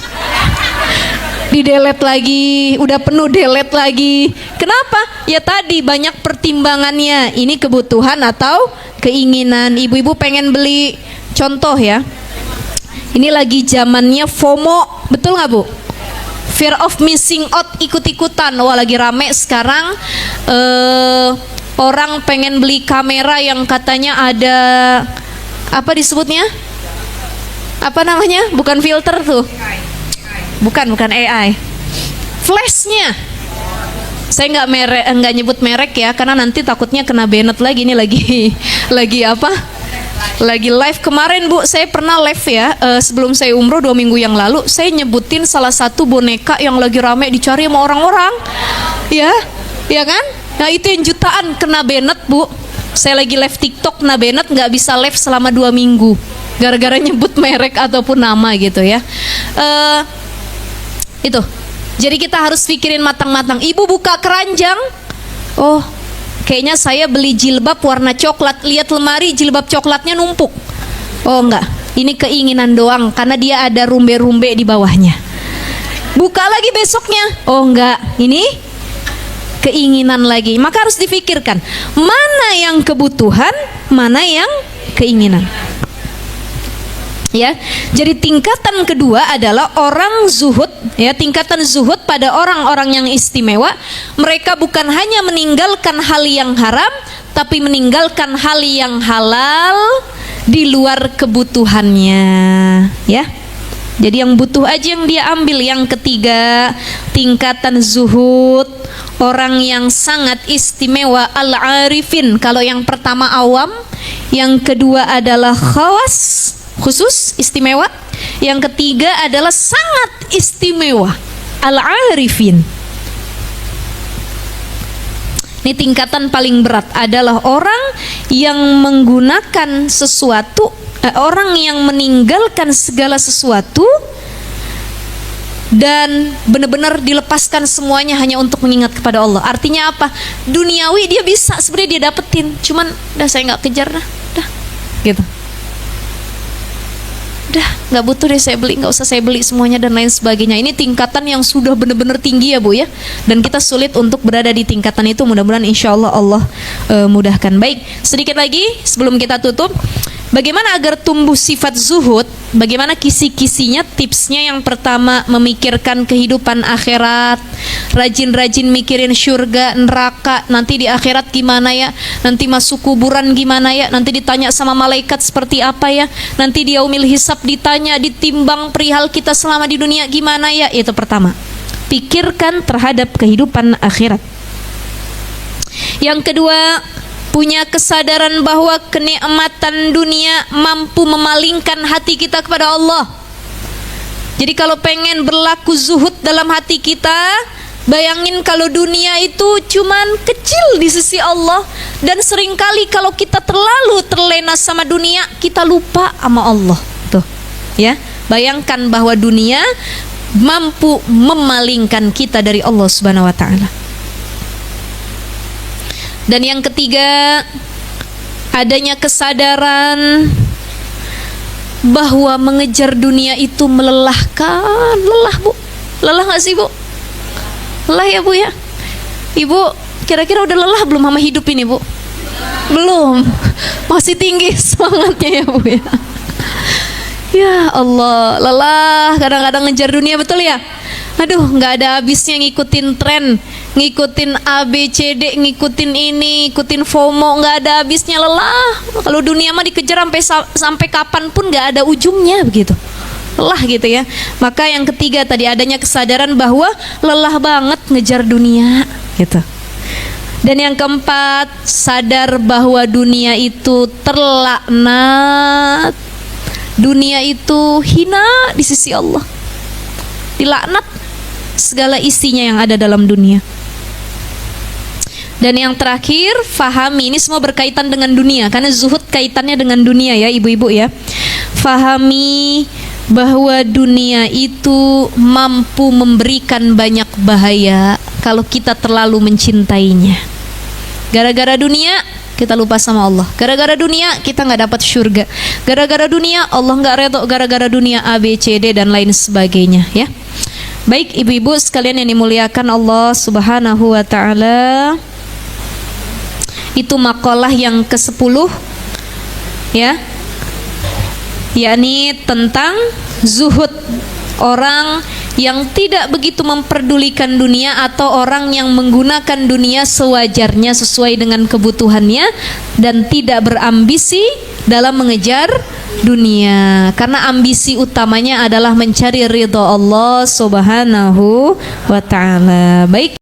Di-delete lagi, udah penuh delete lagi. Kenapa? Ya tadi banyak pertimbangannya. Ini kebutuhan atau keinginan. Ibu-ibu pengen beli, contoh ya, ini lagi zamannya FOMO, betul nggak Bu? Fear of missing out, ikut-ikutan. Wah lagi rame sekarang, orang pengen beli kamera yang katanya ada apa disebutnya? Apa namanya? Bukan filter tuh. Bukan AI. Flashnya. Saya nggak nyebut merek ya, karena nanti takutnya kena banned lagi. Ini lagi apa? Lagi live kemarin Bu, saya pernah live ya, sebelum saya umroh 2 minggu yang lalu, saya nyebutin salah satu boneka yang lagi rame dicari sama orang-orang, ya kan? Nah itu yang jutaan kena banned Bu. Saya lagi live TikTok kena banned, nggak bisa live selama 2 minggu, gara-gara nyebut merek ataupun nama gitu ya. Itu. Jadi kita harus pikirin matang-matang. Ibu buka keranjang, oh kayaknya saya beli jilbab warna coklat, lihat lemari jilbab coklatnya numpuk. Oh enggak, ini keinginan doang karena dia ada rumbe-rumbe di bawahnya. Buka lagi besoknya, oh enggak, ini keinginan lagi. Maka harus difikirkan mana yang kebutuhan, mana yang keinginan. Ya, jadi tingkatan kedua adalah orang zuhud. Ya, tingkatan zuhud pada orang-orang yang istimewa. Mereka bukan hanya meninggalkan hal yang haram, tapi meninggalkan hal yang halal di luar kebutuhannya. Ya, jadi yang butuh aja yang dia ambil. Yang ketiga, tingkatan zuhud, orang yang sangat istimewa, al-arifin. Kalau yang pertama awam, yang kedua adalah khawas, khusus, istimewa. Yang ketiga adalah sangat istimewa, al-arifin. Ini tingkatan paling berat, adalah orang yang menggunakan sesuatu, orang yang meninggalkan segala sesuatu dan benar-benar dilepaskan semuanya hanya untuk mengingat kepada Allah. Artinya apa? Duniawi dia bisa sebenarnya dia dapetin, cuman dah saya nggak kejar dah gitu. Udah nggak butuh deh saya beli, nggak usah saya beli semuanya dan lain sebagainya. Ini tingkatan yang sudah benar-benar tinggi ya Bu ya, dan kita sulit untuk berada di tingkatan itu. Mudah-mudahan insya Allah Allah mudahkan. Baik, sedikit lagi sebelum kita tutup, Bagaimana agar tumbuh sifat zuhud? Bagaimana kisi-kisinya? Tipsnya yang pertama, memikirkan kehidupan akhirat. Rajin-rajin mikirin surga, neraka, nanti di akhirat gimana ya? Nanti masuk kuburan gimana ya? Nanti ditanya sama malaikat seperti apa ya? Nanti di yaumil hisab ditanya, ditimbang perihal kita selama di dunia gimana ya? Itu pertama. Pikirkan terhadap kehidupan akhirat. Yang kedua, punya kesadaran bahwa kenikmatan dunia mampu memalingkan hati kita kepada Allah. Jadi kalau pengen berlaku zuhud dalam hati kita, bayangin kalau dunia itu cuman kecil di sisi Allah. Dan seringkali kalau kita terlalu terlena sama dunia, kita lupa sama Allah. Tuh, ya. Bayangkan bahwa dunia mampu memalingkan kita dari Allah Subhanahu wa taala. Dan yang ketiga, adanya kesadaran bahwa mengejar dunia itu melelahkan. Lelah, Bu? Lelah gak sih, Bu? Lelah ya, Bu ya? Ibu kira-kira udah lelah belum sama hidup ini, Bu? Belum. Masih tinggi semangatnya ya, Bu ya? Ya Allah, lelah kadang-kadang ngejar dunia, betul ya? Aduh, gak ada habisnya ngikutin tren, ngikutin A, B, C, D, ngikutin ini, ngikutin FOMO, nggak ada habisnya, lelah. Kalau dunia mah dikejar sampai kapan pun nggak ada ujungnya, begitu. Lelah gitu ya. Maka yang ketiga tadi, adanya kesadaran bahwa lelah banget ngejar dunia, gitu. Dan yang keempat, sadar bahwa dunia itu terlaknat. Dunia itu hina di sisi Allah. Dilaknat segala isinya yang ada dalam dunia. Dan yang terakhir, fahami, ini semua berkaitan dengan dunia, karena zuhud kaitannya dengan dunia ya ibu-ibu ya. Fahami bahwa dunia itu mampu memberikan banyak bahaya kalau kita terlalu mencintainya. Gara-gara dunia kita lupa sama Allah. Gara-gara dunia kita nggak dapat surga. Gara-gara dunia Allah nggak redho. Gara-gara dunia A, B, C, D dan lain sebagainya ya. Baik ibu-ibu sekalian yang dimuliakan Allah Subhanahu wa taala, itu makalah yang ke-10 ya, yakni tentang zuhud, orang yang tidak begitu memperdulikan dunia atau orang yang menggunakan dunia sewajarnya sesuai dengan kebutuhannya dan tidak berambisi dalam mengejar dunia, karena ambisi utamanya adalah mencari ridha Allah Subhanahu wa taala. Baik.